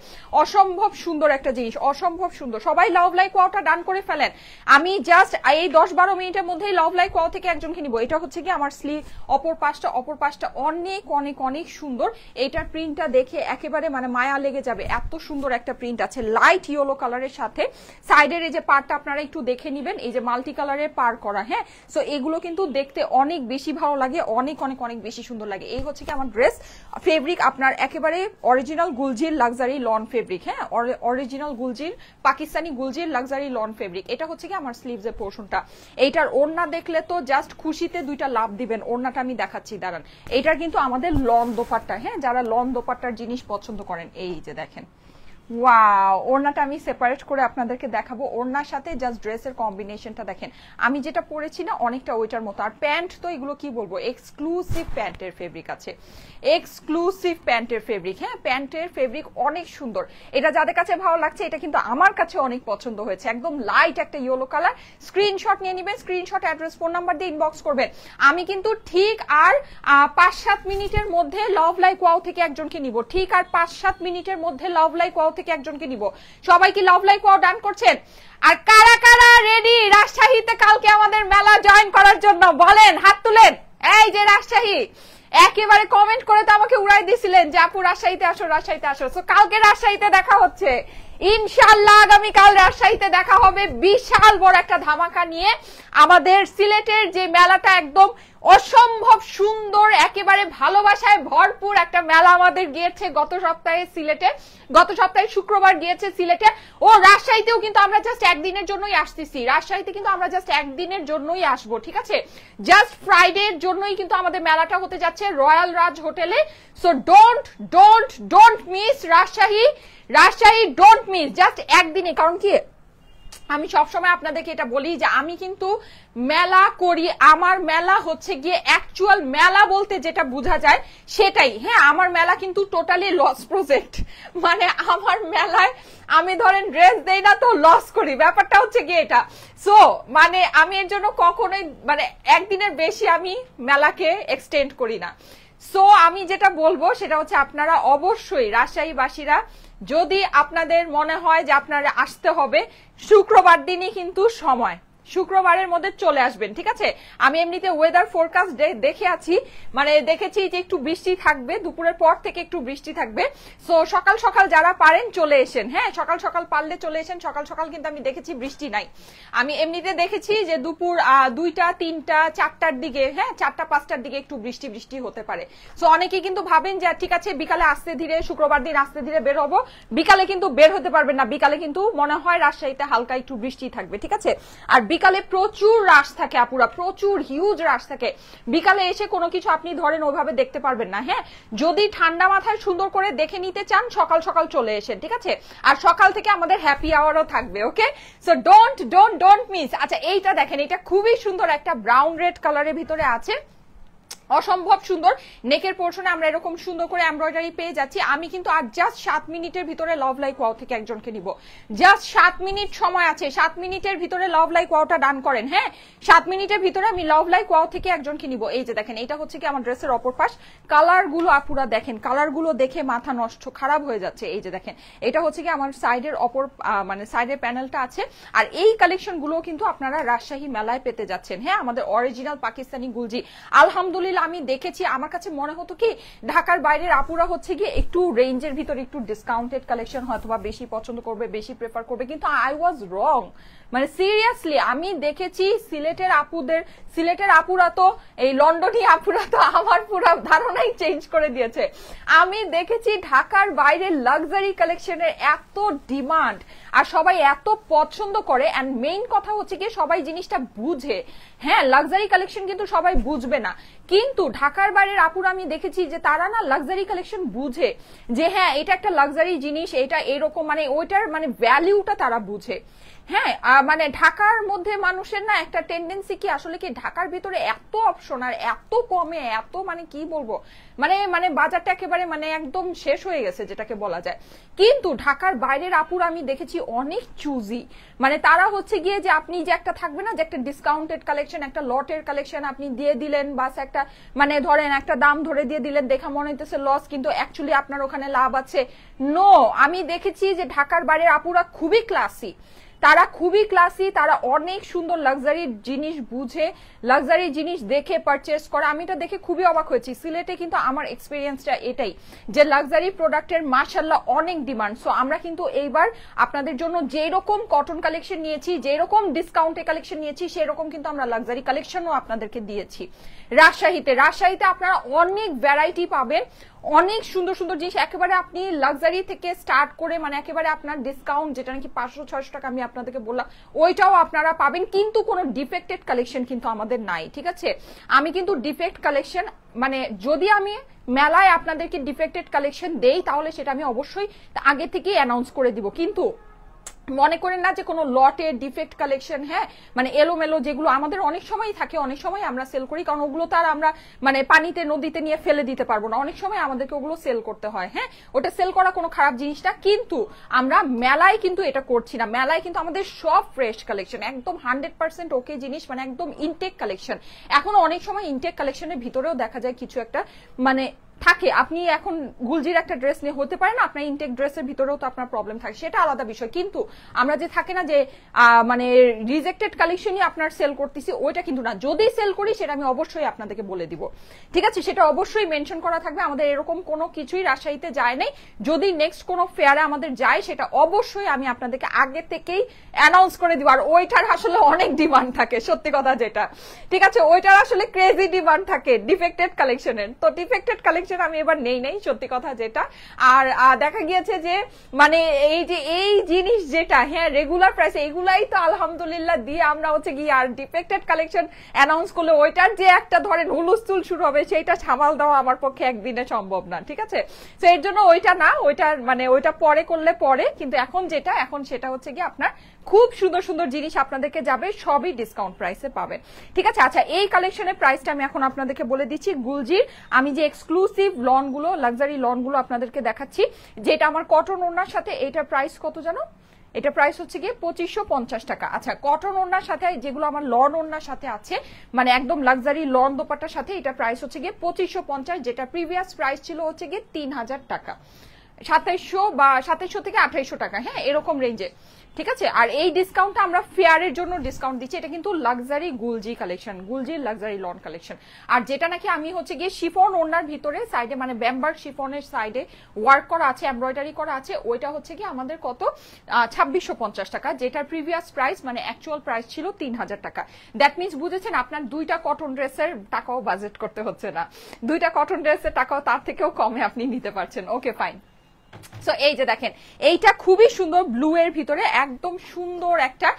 অসম্ভব সুন্দর একটা জিনিস, অসম্ভব সুন্দর। সবাই লাভ লাইক ওয়াওটা ডান করে ফেলেন। আমি জাস্ট এই 10-12 মিনিটের মধ্যেই লাভ লাইক ওয়াও থেকে একজনকে নিব। এটা হচ্ছে কি আমার স্লিভ, অপর পাশটা অনেক অনেক অনেক সুন্দর। এইটার প্রিন্টটা দেখে একেবারে মানে মায়া লেগে যাবে, এত সুন্দর একটা প্রিন্ট আছে লাইট ইয়েলো কালারের সাথে। সাইডের এই যে পার্টটা আপনারা একটু দেখে নেবেন, এই যে মাল্টি কালারের পার করা। হ্যাঁ, সো এগুলো কিন্তু দেখতে অনেক বেশি ভালো লাগে, অনেক অনেক অনেক বেশি সুন্দর লাগে। এই হচ্ছে কি আমার ড্রেস ফেব্রিক, আপনার একেবারে অরিজিনাল গুলজির লাক্সারি লন ফেব্রিক। হ্যাঁ, অরিজিনাল গুলজির পাকিস্তানি গুলজির লাক্সারি লন ফেব্রিক। এটা হচ্ছে কি আমার স্লিভসের পোর্শনটা। এইটার ওড়না দেখলে তো জাস্ট খুশিতে দুইটা লাভ দিবেন। ওড়নাটা আমি দেখাচ্ছি দাঁড়ান। এইটার কিন্তু আমাদের লন দোপাট্টা, হ্যাঁ যারা লন দোপাট্টার জিনিস পছন্দ করেন, এই যে দেখেন ওয়াও, ওড়নাটা আমি সেপারেট করে আপনাদেরকে দেখাবো। ওড়নার সাথে জাস্ট ড্রেসের কম্বিনেশনটা দেখেন, আমি যেটা পরেছি না অনেকটা ওইটার মতো। আর প্যান্ট তো এগুলো কি বলবো, এক্সক্লুসিভ প্যান্টের ফেব্রিক আছে, এক্সক্লুসিভ প্যান্টের ফেব্রিক। হ্যাঁ, প্যান্টের ফেব্রিক অনেক সুন্দর। এটা যাদের কাছে ভালো লাগছে, এটা কিন্তু আমার কাছে অনেক পছন্দ হয়েছে। একদম লাইট একটা ইয়েলো কালার। স্ক্রিনশট নিয়ে নেবেন, স্ক্রিনশট অ্যাড্রেস ফোন নাম্বার দিয়ে ইনবক্স করবেন। আমি কিন্তু ঠিক আর 5-7 মিনিটের মধ্যে লাভ লাইক ওয়াও থেকে একজনকে নিব, ঠিক আর 5-7 মিনিটের মধ্যে লাভ লাইক ওয়াও থেকে একজনকে নিব। সবাই কি লাভ লাইক ওয়াও ডান করছেন? আর কারা কারা রেডি রাজশাহীতে কালকে আমাদের মেলা জয়েন করার জন্য বলেন, হাত তুলেন। এই যে রাজশাহী, একেবারে কমেন্ট করে তো আমাকে উড়াই দিছিলেন যে আপু রাজশাহীতে আসো, রাজশাহীতে আসো। সো কালকে রাজশাহীতে দেখা হচ্ছে ইনশাআল্লাহ। আগামীকাল রাজশাহীতে দেখা হবে বিশাল বড় একটা ধামাকা নিয়ে। আমাদের সিলেটের যে মেলাটা একদম অসম্ভব সুন্দর, একেবারে ভালোবাসায় ভরপুর একটা মেলা আমাদের গিয়েছে গত সপ্তাহে সিলেটে, গত সপ্তাহে শুক্রবার গিয়েছে সিলেটে। ও রাজশাহীতেও কিন্তু আমরা জাস্ট একদিনের জন্যই আসতেছি, রাজশাহীতে কিন্তু আমরা জাস্ট একদিনের জন্যই আসবো, ঠিক আছে? জাস্ট ফ্রাইডের জন্যই কিন্তু আমাদের মেলাটা হতে যাচ্ছে রয়্যাল রাজ হোটেলে। So don't miss Rajshahi, Rajshahi don't miss, just একদিনে। কারণ কি আমি সবসময় আপনাদেরকে এটা বলি যে আমি কিন্তু মেলা করি, আমার মেলা হচ্ছে গিয়ে অ্যাকচুয়াল মেলা বলতে যেটা বোঝা যায় সেটাই। হ্যাঁ, আমার মেলা কিন্তু টোটালি লস প্রজেক্ট, মানে আমার মেলায় আমি ধরেন ড্রেস দেই না তো লস করি, ব্যাপারটা হচ্ছে গিয়ে এটা। সো মানে আমি এর জন্য কখনোই মানে একদিনের বেশি আমি মেলাকে এক্সটেন্ড করি না। সো আমি যেটা বলবো সেটা হচ্ছে আপনারা অবশ্যই রাজশাহীবাসীরা যদি আপনাদের মনে হয় যে আপনারা আসতে হবে, শুক্রবার দিনই কিন্তু সময়, শুক্রবারের মধ্যে চলে আসবেন, ঠিক আছে? আমি এমনিতে ওয়েদার ফোরকাস্ট দেখে আছি, মানে দেখেছি যে একটু বৃষ্টি থাকবে, দুপুরের পর থেকে একটু বৃষ্টি থাকবে। সো সকাল সকাল যারা পারেন চলে এসেন। হ্যাঁ, সকাল সকাল পারলে চলে এসেন। সকাল সকাল কিন্তু আমি দেখেছি বৃষ্টি নাই। আমি এমনিতে দেখেছি যে দুপুর 2টা 3টা 4টার দিকে, হ্যাঁ 4টা 5টার দিকে একটু বৃষ্টি বৃষ্টি হতে পারে। সো অনেকেই কিন্তু ভাবেন যে ঠিক আছে বিকালে আস্তে ধীরে, শুক্রবার দিন আস্তে ধীরে বের হবো, বিকালে কিন্তু বের হতে পারবেন না। বিকালে কিন্তু মনে হয় রাজশাহীতে হালকা একটু বৃষ্টি থাকবে, ঠিক আছে? আর বিকালে প্রচুর রাশ থাকে আপুরা, প্রচুর হিউজ রাশ থাকে। বিকালে এসে কোনো কিছু আপনি ধরেন ওইভাবে দেখতে পারবেন না। হ্যাঁ, যদি ঠান্ডা মাথায় সুন্দর করে দেখে নিতে চান সকাল সকাল চলে এসেন, ঠিক আছে? আর সকাল থেকে আমাদের হ্যাপি আওয়ারও থাকবে, ওকে? So don't miss. আচ্ছা এইটা দেখেন, এটা খুবই সুন্দর একটা ব্রাউন রেড কালারের ভিতরে আছে, অসম্ভব সুন্দর। নেকের পোর্শনে আমরা এরকম সুন্দর করে এমব্রয়ডারি পেয়ে যাচ্ছি। আমি কিন্তু আর জাস্ট 7 মিনিটের ভিতরে লাভ লাইক ওয়াও থেকে একজনকে নিব, জাস্ট 7 মিনিট সময় আছে। 7 মিনিটের ভিতরে লাভ লাইক ওয়াওটা ডান করেন। হ্যাঁ, 7 মিনিটের ভিতরে আমি লাভ লাইক ওয়াও থেকে একজনকে নিব। এই যে দেখেন, এটা হচ্ছে কি আমার ড্রেসের অপর পাশ। কালারগুলো আপুরা দেখেন, কালারগুলো দেখে মাথা নষ্ট খারাপ হয়ে যাচ্ছে। এই যে দেখেন, এটা হচ্ছে কি আমার সাইডের অপর মানে সাইডের প্যানেলটা আছে। আর এই কালেকশন গুলো কিন্তু আপনারা রাজশাহী মেলায় পেতে যাচ্ছেন। হ্যাঁ, আমাদের অরিজিনাল পাকিস্তানি গুলজি। আলহামদুলিল্লাহ আমি দেখেছি, আমার কাছে মনে হতো কি ঢাকার বাইরের আপুরা হচ্ছে গিয়ে একটু রেঞ্জের ভিতরে একটু ডিসকাউন্টেড কালেকশন হয়তো বা বেশি পছন্দ করবে, বেশি প্রেফার করবে, কিন্তু আই ওয়াজ রং। মানে সিরিয়াসলি আমি দেখেছি সিলেটের আপুরা তো, এই লন্ডনী আপুরা তো আমার পুরো ধারণাই চেঞ্জ করে দিয়েছে। আমি দেখেছি ঢাকার বাইরে লাক্সারি কালেকশনের এত ডিমান্ড। আর সবাই এত পছন্দ করে। অ্যান্ড মেইন কথা হচ্ছে গিয়ে সবাই জিনিসটা বুঝে। হ্যাঁ, লাক্সারি কালেকশন কিন্তু সবাই বুঝবে না, কিন্তু ঢাকার বাইরের আপুরা আমি দেখেছি যে তারা না লাক্সারি কালেকশন বুঝে, যে হ্যাঁ এটা একটা লাক্সারি জিনিস, এটা এরকম, মানে ওইটার মানে ভ্যালিউটা তারা বুঝে। হ্যাঁ, মানে ঢাকার মধ্যে মানুষের না একটা টেন্ডেন্সি কি, আসলে কি ঢাকার ভিতরে এত অপশন আর এত কমে, এত মানে কি বলবো, মানে মানে বাজারটা একেবারে মানে একদম শেষ হয়ে গেছে যেটাকে বলা যায়। কিন্তু ঢাকার বাইরের আপুরা আমি দেখেছি অনেক চুজি, মানে তারা হচ্ছে গিয়ে যে আপনি যে একটা থাকবে না যে একটা ডিসকাউন্টেড কালেকশন, একটা লটের কালেকশন আপনি দিয়ে দিলেন, বাস একটা মানে ধরেন একটা দাম ধরে দিয়ে দিলেন, দেখা মনে হইতেছে লস, কিন্তু অ্যাকচুয়ালি আপনার ওখানে লাভ আছে। নো, আমি দেখেছি যে ঢাকার বাইরের আপুরা খুবই ক্লাসি, তারা খুবই ক্লাসি, তারা অনেক সুন্দর লাক্সারি জিনিস বুঝে, লাক্সারি জিনিস দেখে পারচেস করে। আমি এটা দেখে খুবই অবাক হয়েছি। সিলেটে কিন্তু আমার এক্সপিরিয়েন্সটা এটাই যে লাক্সারি প্রোডাক্টের মাশাআল্লাহ অনেক ডিমান্ড। সো আমরা কিন্তু এইবার আপনাদের জন্য যেই রকম কটন কালেকশন নিয়েছি, যেই রকম ডিসকাউন্টে কালেকশন নিয়েছি, সেই রকম কিন্তু আমরা লাক্সারি কালেকশনও আপনাদেরকে দিয়েছি। রাজশাহীতে আপনারা অনেক ভ্যারাইটি পাবেন, অনেক সুন্দর সুন্দর জিনিস, একেবারে আপনি লাক্সারি থেকে স্টার্ট করে মানে একেবারে আপনার ডিসকাউন্ট যেটা নাকি 500-600 টাকা আমি আপনাদেরকে বললাম, ওইটাও আপনারা পাবেন। কিন্তু কোনো ডিফেক্টেড কালেকশন কিন্তু আমাদের নাই, ঠিক আছে? আমি কিন্তু ডিফেক্ট কালেকশন মানে যদি আমি মেলায় আপনাদেরকে ডিফেক্টেড কালেকশন দেই তাহলে সেটা আমি অবশ্যই আগে থেকেই অ্যানাউন্স করে দিব। কিন্তু মনে করেন না যে কোনো লটের ডিফেক্ট কালেকশন, হ্যাঁ মানে এলোমেলো যেগুলো আমাদের অনেক সময় থাকে, অনেক সময় আমরা সেল করি, কারণ ওগুলো তার আমরা মানে পানিতে নদীতে নিয়ে ফেলে দিতে পারবো না, অনেক সময় আমাদেরকে ওগুলো সেল করতে হয়। হ্যাঁ, ওটা সেল করা কোনো খারাপ জিনিস না, কিন্তু আমরা মেলায় কিন্তু এটা করছি না। মেলায় কিন্তু আমাদের সব ফ্রেশ কালেকশন, একদম 100% ওকে জিনিস, মানে একদম ইনটেক কালেকশন। এখন অনেক সময় ইনটেক কালেকশনের ভিতরেও দেখা যায় কিছু একটা মানে থাকে, আপনি এখন গুলজির একটা ড্রেস নিয়ে হতে পারে না, আপনার ইনটেক ড্রেসের ভিতরেও তো আপনার প্রবলেম থাকে, সেটা আলাদা বিষয়। কিন্তু আমরা যে থাকে না যে মানে রিজেক্টেড কালেকশনই আপনার সেল করতেছি, ওইটা কিন্তু না। যদি সেল করি সেটা আমি অবশ্যই আপনাদেরকে বলে দিব, ঠিক আছে? সেটা অবশ্যই মেনশন করা থাকবে। আমাদের এরকম কোনো কিছুই রাজশাহীতে যায় নাই, যদি নেক্সট কোনো ফেয়ারে আমাদের যায় সেটা অবশ্যই আমি আপনাদেরকে আগে থেকেই অ্যানাউন্স করে দিব। আর ওইটার আসলে অনেক ডিমান্ড থাকে, সত্যি কথা যেটা, ঠিক আছে? ওইটার আসলে ক্রেজি ডিমান্ড থাকে ডিফেক্টেড কালেকশনের। তো ডিফেক্টেড কালেকশন আমি এবার নেই সত্যি কথা যেটা। আর দেখা গিয়েছে যে মানে এই জিনিস যেটা হ্যাঁ রেগুলার প্রাইস, এইগুলাই তো আলহামদুলিল্লাহ দিয়ে আমরা হচ্ছে গিয়ে, আর ডিফেক্টেড কালেকশন অ্যানাউন্স করলে ওইটার যে একটা ধরেন হুলস্থুল শুরু হবে, সেইটা সামাল দেওয়া আমার পক্ষে একদিনে সম্ভব না, ঠিক আছে? তো এর জন্য ওইটা না, ওইটার মানে ওইটা পরে করলে পরে, কিন্তু এখন সেটা হচ্ছে গিয়ে আপনার খুব সুন্দর সুন্দর জিনিস আপনাদেরকে যাবে, সবই ডিসকাউন্ট প্রাইসে পাবেন, ঠিক আছে? আচ্ছা, এই কালেকশনের প্রাইসটা আমি এখন আপনাদেরকে বলে দিচ্ছি। গুলজির আমি যে এক্সক্লুসিভ লন গুলো, লাক্সারি লন গুলো আপনাদেরকে দেখাচ্ছি, যেটা আমার কটন ওড়নার সাথে, এইটার প্রাইস কত জানো? এটা প্রাইস হচ্ছে গিয়ে 2550 টাকা। আচ্ছা, কটন ওড়নার সাথে যেগুলো আমার লন ওড়নার সাথে আছে, মানে একদম লাক্সারি লন দোপাট্টার সাথে, এটা প্রাইস হচ্ছে গিয়ে 2550, যেটা প্রিভিয়াস প্রাইস ছিল হচ্ছে গিয়ে 3000 টাকা, 2700 বা 2700 থেকে 2800 টাকা, হ্যাঁ এরকম রেঞ্জে, ঠিক আছে? আর এই ডিসকাউন্টটা আমরা ফেয়ারের জন্য ডিসকাউন্ট দিচ্ছি। এটা কিন্তু লাক্সারি গুলজি কালেকশন, গুলজির লাক্সারি লন কালেকশন। আর যেটা নাকি আমি হচ্ছে গিয়ে শিফন ওড়নার ভিতরে সাইডে মানে ব্যাম্বার শিফনের সাইডে ওয়ার্ক করা আছে, এমব্রয়ডারি করা আছে, ওইটা হচ্ছে গিয়ে আমাদের কত 2650 টাকা, যেটার প্রিভিয়াস প্রাইস মানে অ্যাকচুয়াল প্রাইস ছিল 3000 টাকা। দ্যাট মিনস বুঝেছেন, আপনার দুইটা কটন ড্রেসের টাকাও বাজেট করতে হচ্ছে না, দুইটা কটন ড্রেসের টাকাও তার থেকেও কমে আপনি নিতে পারছেন। Okay fine. সো এই যে দেখেন, এইটা খুবই সুন্দর ব্লু এর ভিতরে, একদম সুন্দর একটা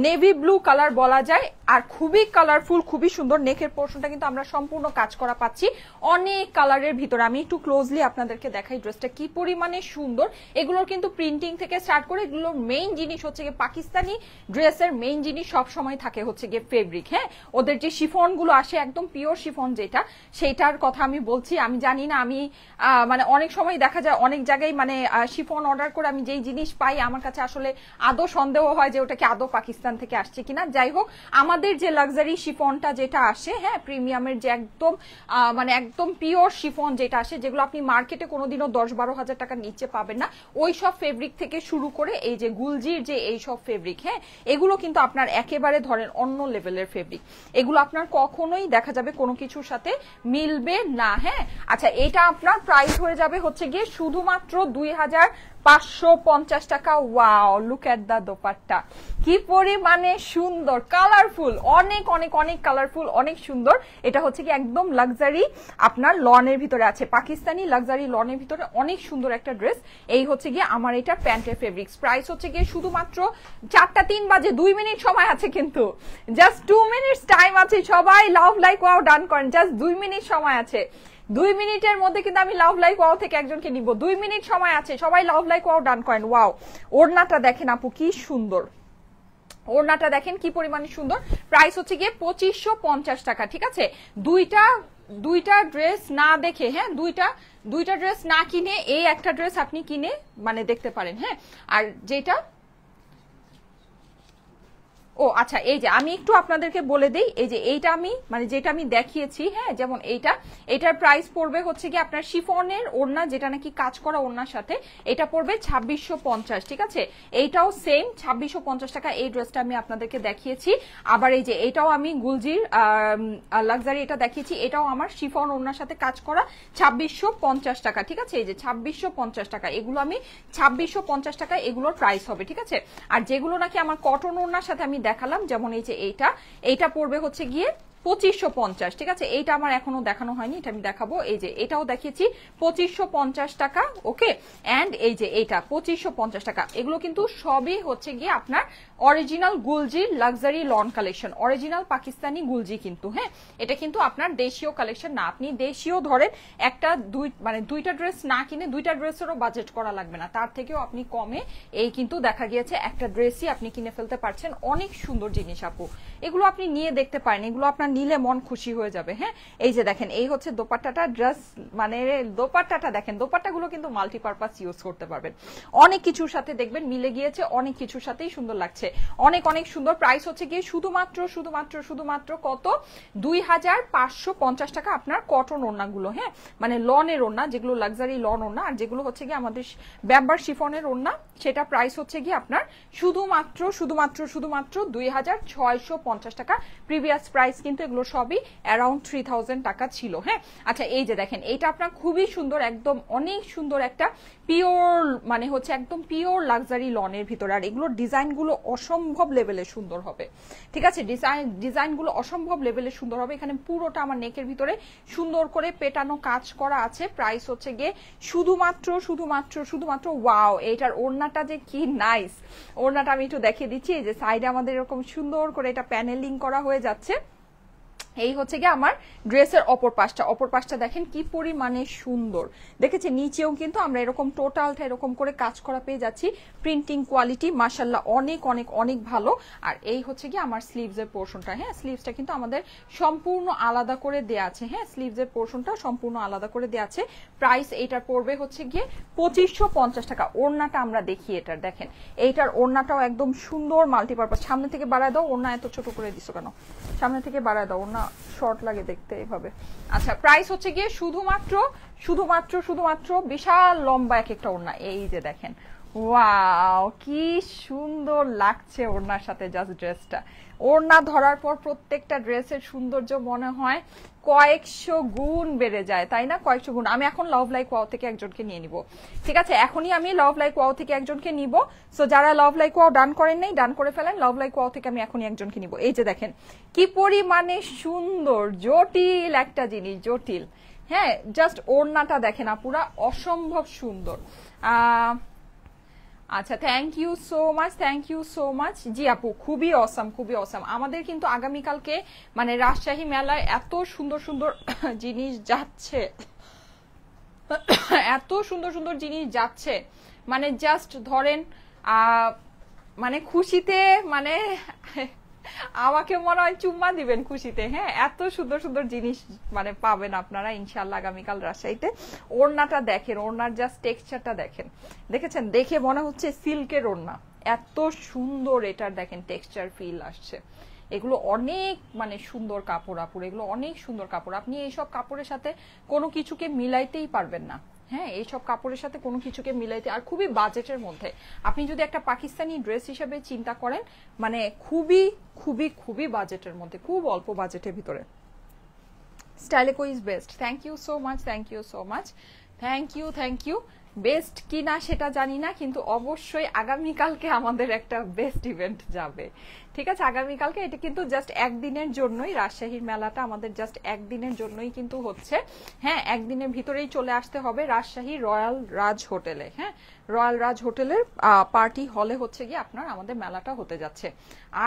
নেভি ব্লু কালার বলা যায়, আর খুবই কালারফুল, খুবই সুন্দর। নেকের পোর্শনটা কিন্তু আমরা সম্পূর্ণ কাজ করা পাচ্ছি অনেক কালারের ভিতরে। আমি একটু ক্লোজলি আপনাদেরকে দেখাই ড্রেসটা কি পরিমাণে সুন্দর। এগুলোর কিন্তু প্রিন্টিং থেকে স্টার্ট করে এগুলোর মেইন জিনিস হচ্ছে গিয়ে পাকিস্তানি ড্রেসের মেইন জিনিস সব সময় থাকে হচ্ছে গিয়ে ফেব্রিক। হ্যাঁ, ওদের যে শিফন গুলো আসে একদম পিওর শিফন যেটা, সেইটার কথা আমি বলছি। আমি জানি না, আমি মানে অনেক সময় দেখা যায় অনেক জায়গায় মানে শিফন অর্ডার করে আমি যেই জিনিস পাই আমার কাছে আসলে আদৌ সন্দেহ হয় যে ওটা কি আদৌ পাকিস্তান থেকে আসছে কিনা। যাই হোক, আমাদের যে লাক্সারি শিফনটা যেটা আসে, হ্যাঁ প্রিমিয়ামের যে একদম মানে একদম পিওর শিফন যেটা আসে, যেগুলো আপনি মার্কেটে কোনোদিনও 10-12 হাজার টাকার নিচে পাবেন না, ওই সব ফেব্রিক থেকে শুরু করে এই যে গুলজির যে এই সব ফেব্রিক, হ্যাঁ এগুলো কিন্তু আপনার একেবারে ধরেন অন্য লেভেলের ফেব্রিক। এগুলো আপনার কখনোই দেখা যাবে কোনো কিছুর সাথে মিলবে না। হ্যাঁ, আচ্ছা, এটা আপনার প্রাইস হয়ে যাবে হচ্ছে গিয়ে শুধুমাত্র 2550 টাকা। ওয়াও, লুক এট দা দোপাট্টা, কি পরিমাণে সুন্দর, কালারফুল, অনেক অনেক অনেক কালারফুল, অনেক সুন্দর। এটা হচ্ছে কি একদম লাক্সারি আপনার লনের ভিতরে আছে, পাকিস্তানি লাক্সারি লনের ভিতরে অনেক সুন্দর একটা ড্রেস। এই হচ্ছে গিয়ে আমার এটা প্যান্টের ফেব্রিক্স। প্রাইস হচ্ছে গিয়ে শুধুমাত্র 4টা 3 বাজে, 2 মিনিট সময় আছে, কিন্তু জাস্ট 2 মিনিটস টাইম আছে। সবাই লাভ লাইক ওয়াও ডান করেন, জাস্ট 2 মিনিট সময় আছে। 2 মিনিটের মধ্যে কিন্তু আমি লাভ লাইক ওয়াও থেকে একজনকে নিব। 2 মিনিট সময় আছে, সবাই লাভ লাইক ওয়াও ডান করেন। ওয়াও, ওড়নাটা দেখেন আপু কি সুন্দর, ওড়নাটা দেখেন কি পরিমাণে সুন্দর। প্রাইস হচ্ছে গিয়ে 2550 টাকা। ঠিক আছে, দুইটা ড্রেস না দেখে, হ্যাঁ, দুইটা ড্রেস না কিনে এই একটা ড্রেস আপনি কিনে মানে দেখতে পারেন। হ্যাঁ, আর যেটা ও আচ্ছা, এই যে আমি একটু আপনাদেরকে বলে দেই, এই যে এইটা আমি মানে যেটা আমি দেখিয়েছি, হ্যাঁ, যেমন এটার প্রাইস পড়বে হচ্ছে কি আপনার শিফনের ওড়না, যেটা নাকি কাজ করা ওড়নার সাথে, এটা পড়বে 2650। ঠিক আছে, এইটাও সেম 2650 টাকা। এই ড্রেসটা আমি আপনাদেরকে দেখিয়েছি। আবার এই যে এটাও আমি গুলজির লাক্সারি এটা দেখিয়েছি, এটাও আমার শিফন ওড়নার সাথে কাজ করা 2650 টাকা। ঠিক আছে, এই যে 2650 টাকা, এগুলো আমি 2650 টাকা এগুলোর প্রাইস হবে। ঠিক আছে, আর যেগুলো নাকি আমার কটন ওড়নার সাথে আমি দেখালাম, যেমন এই যে এইটা পড়বে হচ্ছে গিয়ে 2550। ঠিক আছে, এইটা আমার এখনো দেখানো হয়নি, এটা আমি দেখাবো। এই যে এটাও দেখিয়েছি 2550 টাকা। ওকে, এন্ড এই যে এইটা 2550 টাকা। এগুলো কিন্তু সবই হচ্ছে গিয়ে আপনার অরিজিনাল গুলজির luxury lawn collection, original Pakistani Gulljee কিন্তু। হ্যাঁ, এটা কিন্তু আপনার দেশীয় কালেকশন না। আপনি দেশীয় ধরেন দুইটা ড্রেস না কিনে দুইটা ড্রেসেরও বাজেট করা লাগবে না, তার থেকেও আপনি কমে এই কিন্তু দেখা গিয়েছে একটা ড্রেসই আপনি কিনে ফেলতে পারছেন। অনেক সুন্দর জিনিস আপু, এগুলো আপনি নিয়ে দেখতে পারেন, এগুলো আপনার নিলে মন খুশি হয়ে যাবে। হ্যাঁ, এই যে দেখেন, এই হচ্ছে দোপাট্টাটা, ড্রেস মানে দোপাট্টাটা দেখেন, দোপাট্টাগুলো কিন্তু মাল্টিপারপাস ইউজ করতে পারবেন, অনেক কিছুর সাথে দেখবেন মিলে গিয়েছে, অনেক কিছুর সাথেই সুন্দর লাগছে, অনেক অনেক সুন্দর। প্রাইস হচ্ছে গিয়ে শুধুমাত্র কত, 2550 টাকা আপনার কটন ওড়নাগুলো। হ্যাঁ, মানে লনের ওড়না, যেগুলো লাক্সারি লন ওড়না, আর যেগুলো হচ্ছে গিয়ে আমাদের ব্যাম্বার শিফনের ওড়না, সেটা প্রাইস হচ্ছে গিয়ে আপনার শুধুমাত্র 2650 টাকা। প্রিভিয়াস প্রাইস কিন্তু এগুলো সবই অ্যারাউন্ড 3000 টাকা ছিল। হ্যাঁ, আচ্ছা, এই যে দেখেন, এইটা আপনার খুবই সুন্দর, একদম অনেক সুন্দর একটা পিওর মানে হচ্ছে একদম পিওর লাক্সারি লনের ভিতরে, আর এগুলোর ডিজাইনগুলো অসম্ভব লেভেলে সুন্দর হবে। ঠিক আছে, ডিজাইনগুলো অসম্ভব লেভেলে সুন্দর হবে। এখানে পুরোটা আমার নেকের ভিতরে সুন্দর করে পেটানো কাজ করা আছে। প্রাইস হচ্ছে গিয়ে শুধুমাত্র ওয়াও, এইটার ওড়নাটা যে কি নাইস, ওড়নাটা আমি একটু দেখিয়ে দিচ্ছি। এই যে সাইডে আমাদের এরকম সুন্দর করে এটা প্যানেলিং করা হয়ে যাচ্ছে। এই হচ্ছে গিয়ে আমার ড্রেসের অপর পাশটা দেখেন কি পরিমাণে সুন্দর। দেখেছি নিচেও কিন্তু আমরা এরকম টোটালটা এরকম করে কাজ করা পেয়ে যাচ্ছি। প্রিন্টিং কোয়ালিটি মাশাআল্লাহ অনেক অনেক অনেক ভালো। আর এই হচ্ছে গিয়ে আমার স্লিভসের পোরশনটা। হ্যাঁ, স্লিভসটা কিন্তু আমাদের সম্পূর্ণ আলাদা করে দেয়া আছে। হ্যাঁ, স্লিভসের পোরশনটা সম্পূর্ণ আলাদা করে দেয়া আছে। প্রাইস এইটার পড়বে হচ্ছে গিয়ে 2550 টাকা। ওড়নাটা আমরা দেখি, এটার দেখেন, এইটার ওড়নাটাও একদম সুন্দর মাল্টিপারপাস। সামনে থেকে বাড়ায় দাও, ওড়না এত ছোট করে দিছো কেন? সামনে থেকে বাড়ায় দাও, ওড়না শর্ট লাগে দেখতে এইভাবে। আচ্ছা, প্রাইস হচ্ছে গিয়ে শুধুমাত্র বিশাল লম্বা এক একটা ওড়না। এই যে দেখেন, ওয়াও কি সুন্দর লাগছে ওড়নার সাথে। জাস্ট ড্রেসটা ওড়না ধরার পর প্রত্যেকটা ড্রেসের সৌন্দর্য মনে হয় কয়েকশো গুণ বেড়ে যায়, তাই না? কয়েকশো গুণ। আমি এখন লাভ লাইক ওয়াও থেকে একজনকে নিয়ে নিব। ঠিক আছে, এখনই আমি লাভ লাইক ওয়াও থেকে একজনকে নিব। সো যারা লাভ লাইক ওয়াও ডান করেন নাই, ডান করে ফেলেন। লাভ লাইক ওয়াও থেকে আমি এখনই একজনকে নিব। এই যে দেখেন কি পরিমাণে সুন্দর, জটিল একটা জিনিস, জটিল। হ্যাঁ, জাস্ট ওড়নাটা দেখেন আপুরা, অসম্ভব সুন্দর। আচ্ছা, থ্যাংক ইউ সো মাচ। জি আপু, খুবই অসাম। আমাদের কিন্তু আগামীকালকে মানে রাজশাহী মেলায় এত সুন্দর সুন্দর জিনিস যাচ্ছে, এত সুন্দর সুন্দর জিনিস যাচ্ছে, মানে জাস্ট ধরেন মানে খুশিতে মানে আমাকে মনে হয় চুম্মা দিবেন খুশিতে। হ্যাঁ, এত সুন্দর সুন্দর জিনিস মানে পাবেন আপনারা ইনশাল্লাহ আগামীকাল রাজশাহীতে। ওড়নাটা দেখেন, ওড়নার জাস্ট টেক্সচারটা দেখেন, দেখেছেন? দেখে মনে হচ্ছে সিল্কের ওড়না, এত সুন্দর এটার দেখেন টেক্সচার ফিল আসছে। এগুলো অনেক মানে সুন্দর কাপড় আপুর, এগুলো অনেক সুন্দর কাপড়। আপনি এইসব কাপড়ের সাথে কোনো কিছুকে মিলাইতেই পারবেন না। হ্যাঁ, এইসব কাপড়ের সাথে কোনো কিছুকে মিলাইতে, আর খুবই বাজেটের মধ্যে। আপনি যদি একটা পাকিস্তানি ড্রেস হিসেবে চিন্তা করেন, মানে খুবই খুবই খুবই বাজেটের মধ্যে, খুব অল্প বাজেটের ভিতরে। Styleco is best. Thank you so much. Best কি না সেটা জানি না, কিন্তু অবশ্যই আগামীকালকে আমাদের একটা বেস্ট ইভেন্ট যাবে। ঠিক আছে, আগামীকালকে এটা কিন্তু জাস্ট একদিনের জন্যই, রাজশাহীর মেলাটা আমাদের জাস্ট একদিনের জন্যই কিন্তু হচ্ছে। হ্যাঁ, একদিনের ভিতরেই চলে আসতে হবে রাজশাহী রয়্যাল রাজ হোটেলে। হ্যাঁ, রয়্যাল রাজ হোটেলের পার্টি হলে হচ্ছে গিয়ে আপনার আমাদের মেলাটা হতে যাচ্ছে।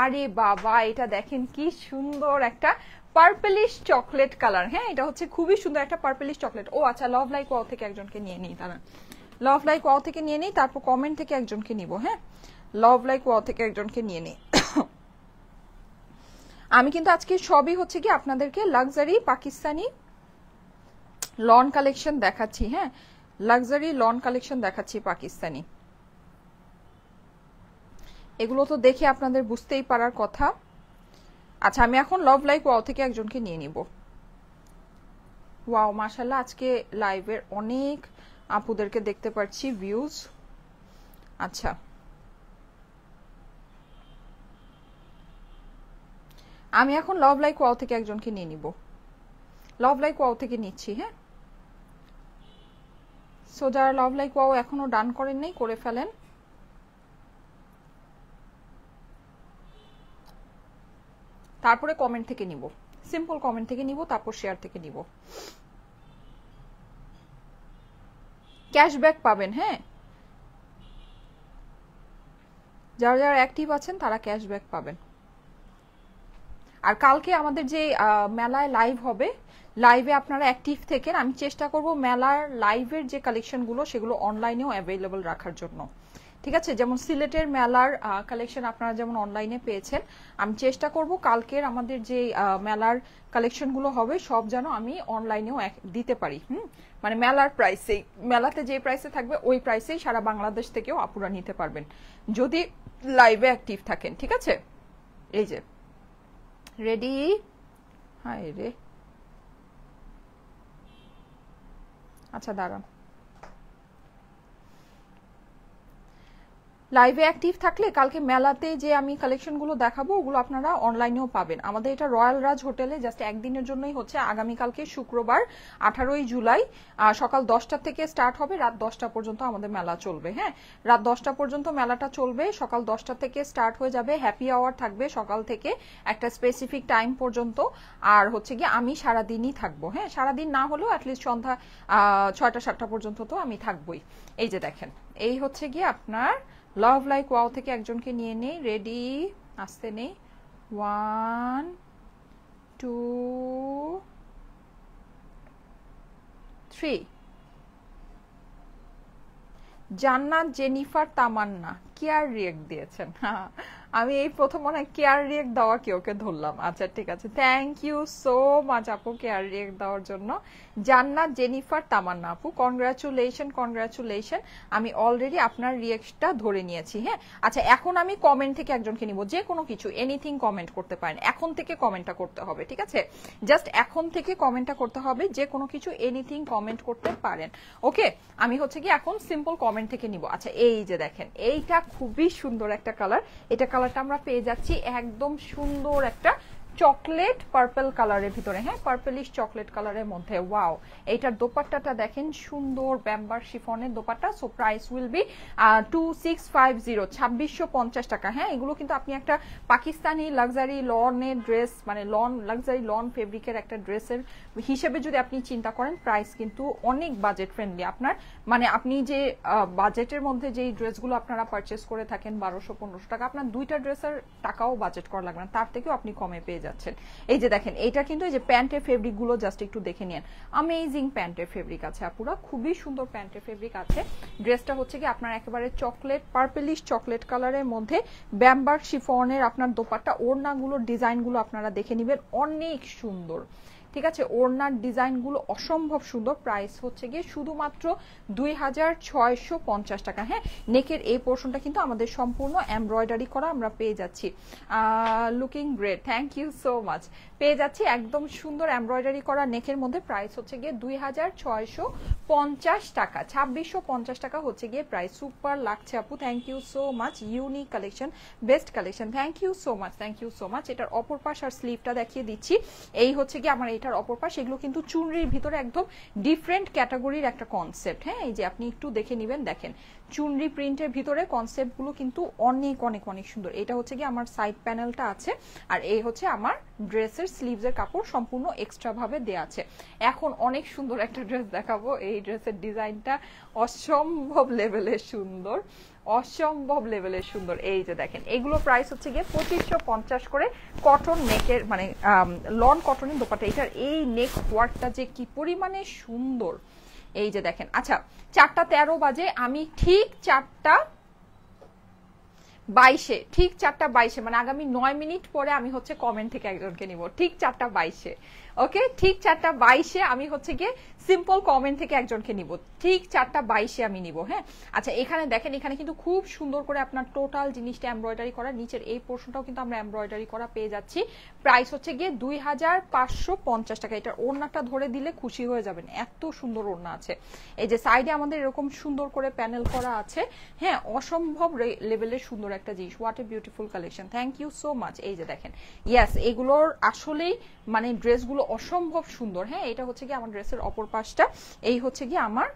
আরে বাবা, এটা দেখেন কি সুন্দর একটা পার্পলিশ চকলেট কালার। হ্যাঁ, এটা হচ্ছে খুবই সুন্দর একটা পার্পলিশ চকলেট। ও আচ্ছা, লাভ লাইক ওয়াও থেকে একজনকে নিয়ে নিই, তারা লাভ লাইক ওয়াও থেকে নিয়ে নিই, তারপর কমেন্ট থেকে একজনকে নিব। হ্যাঁ, লাভ লাইক ওয়াও থেকে একজনকে নিয়ে নিই। আমি কিন্তু আজকে সবই হচ্ছে কি আপনাদেরকে লাক্সারি পাকিস্তানি লন কালেকশন দেখাচ্ছি। হ্যাঁ, লাক্সারি লন কালেকশন দেখাচ্ছি পাকিস্তানি। এগুলো তো দেখে আপনাদের বুঝতেই পারার কথা। আচ্ছা, আমি এখন লাভ লাইক ওয়াও থেকে একজনকে নিয়ে নিব। ওয়াও, মাশাআল্লাহ, আজকে লাইভের অনেক আপুদেরকে দেখতে পাচ্ছি ভিউজ। আচ্ছা, আমি এখন লাভ লাইক ওয়াও থেকে একজনকে নিয়ে নিব। লাভ লাইক ওয়াও থেকে নিচ্ছি। হ্যাঁ, সো যারা লাভ লাইক ওয়াও এখনো ডান করেন নাই, করে ফেলেন। তারপরে কমেন্ট থেকে নিব, সিম্পল কমেন্ট থেকে নিব, তারপর শেয়ার থেকে নিব। ক্যাশব্যাক পাবেন। হ্যাঁ, যারা যারা অ্যাক্টিভ আছেন তারা ক্যাশব্যাক পাবেন। আর কালকে আমাদের যে মেলায় লাইভ হবে, লাইভে আপনারা অ্যাক্টিভ থেকে, আমি চেষ্টা করব মেলার লাইভের যে কালেকশনগুলো সেগুলো অনলাইনেও অ্যাভেলেবল রাখার জন্য। ঠিক আছে, যেমন সিলেটের মেলার কালেকশন আপনারা যেমন অনলাইনে পেয়েছেন, আমি চেষ্টা করব কালকের আমাদের যে মেলার কালেকশনগুলো হবে সব যেন আমি অনলাইনেও দিতে পারি। মানে মেলার প্রাইসেই, মেলাতে যে প্রাইসে থাকবে ওই প্রাইসেই সারা বাংলাদেশ থেকেও আপুরা নিতে পারবেন যদি লাইভে অ্যাক্টিভ থাকেন। ঠিক আছে, এই যে রেডি। হাই রে, আচ্ছা দাঁড়ান, লাইভে অ্যাক্টিভ থাকলে কালকে মেলাতে যে আমি কালেকশনগুলো দেখাবো ওগুলো আপনারা অনলাইনেও পাবেন। আমাদের এটা রয়্যাল রাজ হোটেলে জাস্ট একদিনের জন্যই হচ্ছে। আগামীকালকে শুক্রবার 18ই জুলাই সকাল 10টা থেকে স্টার্ট হবে, রাত 10টা পর্যন্ত আমাদের মেলা চলবে। হ্যাঁ, রাত 10টা পর্যন্ত মেলাটা চলবে, সকাল 10টা থেকে স্টার্ট হয়ে যাবে। হ্যাপি আওয়ার থাকবে সকাল থেকে একটা স্পেসিফিক টাইম পর্যন্ত। আর হচ্ছে গিয়ে আমি সারাদিনই থাকবো। হ্যাঁ, সারাদিন না হলেও অ্যাটলিস্ট সন্ধ্যা 6টা 7টা পর্যন্ত তো আমি থাকবোই। এই যে দেখেন, এই হচ্ছে গিয়ে আপনার লাভ লাইক ওয়াও থেকে একজনকে নিয়ে নেই। রেডি, আসতে নেই। 1 2 3। জান্নাত জেনিফার তামান্না কেয়ার রিয়েক্ট দিয়েছেন। আমি এই প্রথম মনে হয় কেয়ার রিয়েক্ট দেওয়া কেউকে ধরলাম। আচ্ছা ঠিক আছে, থ্যাংক ইউ সো মাচ আপু কেয়ার রিয়েক্ট দেওয়ার জন্য। জান্নাত জেনিফার তামান্না আপু, কনগ্রাচুলেশন কনগ্রাচুলেশন। আমি অলরেডি আপনার রিয়েক্টটা ধরে নিয়েছি। হ্যাঁ, আচ্ছা এখন আমি কমেন্ট থেকে একজনকে নিব, যে কোনো কিছু এনিথিং কমেন্ট করতে পারেন। এখন থেকে কমেন্টটা করতে হবে। ঠিক আছে, জাস্ট এখন থেকে কমেন্টটা করতে হবে, যে কোনো কিছু এনিথিং কমেন্ট করতে পারেন। ওকে, আমি হচ্ছে কি এখন সিম্পল কমেন্ট থেকে নিব। আচ্ছা, এই যে দেখেন, এইটা খুবই সুন্দর একটা কালার। এটা কালারটা আমরা পেয়ে যাচ্ছি একদম সুন্দর একটা চকলেট পার্পল কালারের ভিতরে। হ্যাঁ, পার্পলিশ চকলেট কালারের মধ্যে। ওয়াও, এইটার দোপাট্টাটা দেখেন, সুন্দর ব্যাম্বার শিফনের dupatta. So price will be 2650, 2650 টাকা। হ্যাঁ, এগুলো কিন্তু আপনি একটা পাকিস্তানি লাক্সারি লনের ড্রেস, মানে লন লাক্সারি লন ফেব্রিকের একটা ড্রেসের হিসেবে যদি আপনি চিন্তা করেন, প্রাইস কিন্তু অনেক বাজেট ফ্রেন্ডলি আপনার। মানে আপনি যে বাজেটের মধ্যে যেই ড্রেসগুলো আপনারা পারচেস করে থাকেন 1200-1500 টাকা, আপনার দুইটা ড্রেসের টাকাও বাজেট করা লাগবে না, তার থেকেও আপনি কমে পেয়ে যাচ্ছেন। এই যে দেখেন, এইটা কিন্তু এই যে প্যান্টের ফেব্রিক গুলো জাস্ট একটু দেখে নিন। অ্যামেজিং প্যান্টের ফেব্রিক আছে আপুরা, খুবই সুন্দর প্যান্টের ফেব্রিক আছে। ড্রেসটা হচ্ছে কি আপনার একেবারে চকলেট পার্পলিশ চকলেট কালারের মধ্যে ব্যাম্বার শিফনের আপনার দোপাট্টা। ওড়নাগুলোর ডিজাইনগুলো আপনারা দেখে নেবেন, অনেক সুন্দর। ঠিক আছে, ওড়নার ডিজাইনগুলো অসম্ভব সুন্দর। প্রাইস হচ্ছে গিয়ে শুধুমাত্র 2650 টাকা। হ্যাঁ, নেকের এই পোর্শনটা কিন্তু আমাদের সম্পূর্ণ এমব্রয়ডারি করা আমরা পেয়ে যাচ্ছি। Looking great, thank you so much. পেয়ে যাচ্ছি একদম সুন্দর এমব্রয়ডারি করা নেকের মধ্যে। প্রাইস হচ্ছে গিয়ে 2650 টাকা, 2650 টাকা হচ্ছে গিয়ে প্রাইস। সুপার লাগছে আপু, thank you so much. Unique collection, best collection, thank you so much, thank you so much. এটার অপর পাশ আর স্লিভটা দেখিয়ে দিচ্ছি। এই হচ্ছে গিয়ে আমার এটার অপর পাশ, এগুলো কিন্তু চুনরির ভিতরে একদম ডিফারেন্ট ক্যাটাগরির একটা কনসেপ্ট। হ্যাঁ, এই যে আপনি একটু দেখে নেবেন, দেখেন চুনরি প্রিন্টের ভিতরে কনসেপ্টগুলো কিন্তু অনেক অনেক অনেক সুন্দর। এটা হচ্ছে কি আমার সাইড প্যানেলটা আছে, আর এই হচ্ছে আমার ড্রেসের স্লিভসের কাপড় সম্পূর্ণ এক্সট্রা ভাবে দেয়া আছে। এখন অনেক সুন্দর একটা ড্রেস দেখাবো। এই ড্রেসের ডিজাইনটা অসম্ভব লেভেলের সুন্দর, অসম্ভব লেভেলের সুন্দর। এই যে দেখেন, এগুলো প্রাইস হচ্ছে গিয়ে 2550 করে, কটন নেকের মানে লন কটনের দোপাট্টা। এটার এই নেক ওয়ার্কটা যে কি পরিমাণে সুন্দর, এই যে দেখেন। আচ্ছা, 4:13 বাজে, আমি ঠিক 4:22, ঠিক 4:22 মানে আগামী 9 মিনিট পরে আমি হচ্ছে কমেন্ট থেকে একজনকে নিব, ঠিক 4:22। ওকে, ঠিক 4:22 আমি হচ্ছে গিয়ে সিম্পল কমেন্ট থেকে একজনকে নিব, ঠিক 4:22 আমি নিব। হ্যাঁ, আচ্ছা এখানে দেখেন, এখানে কিন্তু খুব সুন্দর করে আপনার টোটাল জিনিসটা এমব্রয়ডারি করা, নিচের এই পোর্শনটাও কিন্তু আমরা এমব্রয়ডারি করা পেয়ে যাচ্ছি। প্রাইস হচ্ছে গিয়ে 2550 টাকা। এটার ওড়নাটা ধরে দিলে খুশি হয়ে যাবেন, এত সুন্দর ওড়না আছে। এই যে সাইডে আমাদের এরকম সুন্দর করে প্যানেল করা আছে। হ্যাঁ, অসম্ভব লেভেলের সুন্দর একটা জিনিস। What a beautiful collection, thank you so much. এই যে দেখেন, ইয়েস, এগুলোর আসলেই মানে ড্রেসগুলো অসম্ভব সুন্দর। হ্যাঁ, এটা হচ্ছে কি আমার ড্রেসের অপর পাশটা, এই হচ্ছে কি আমার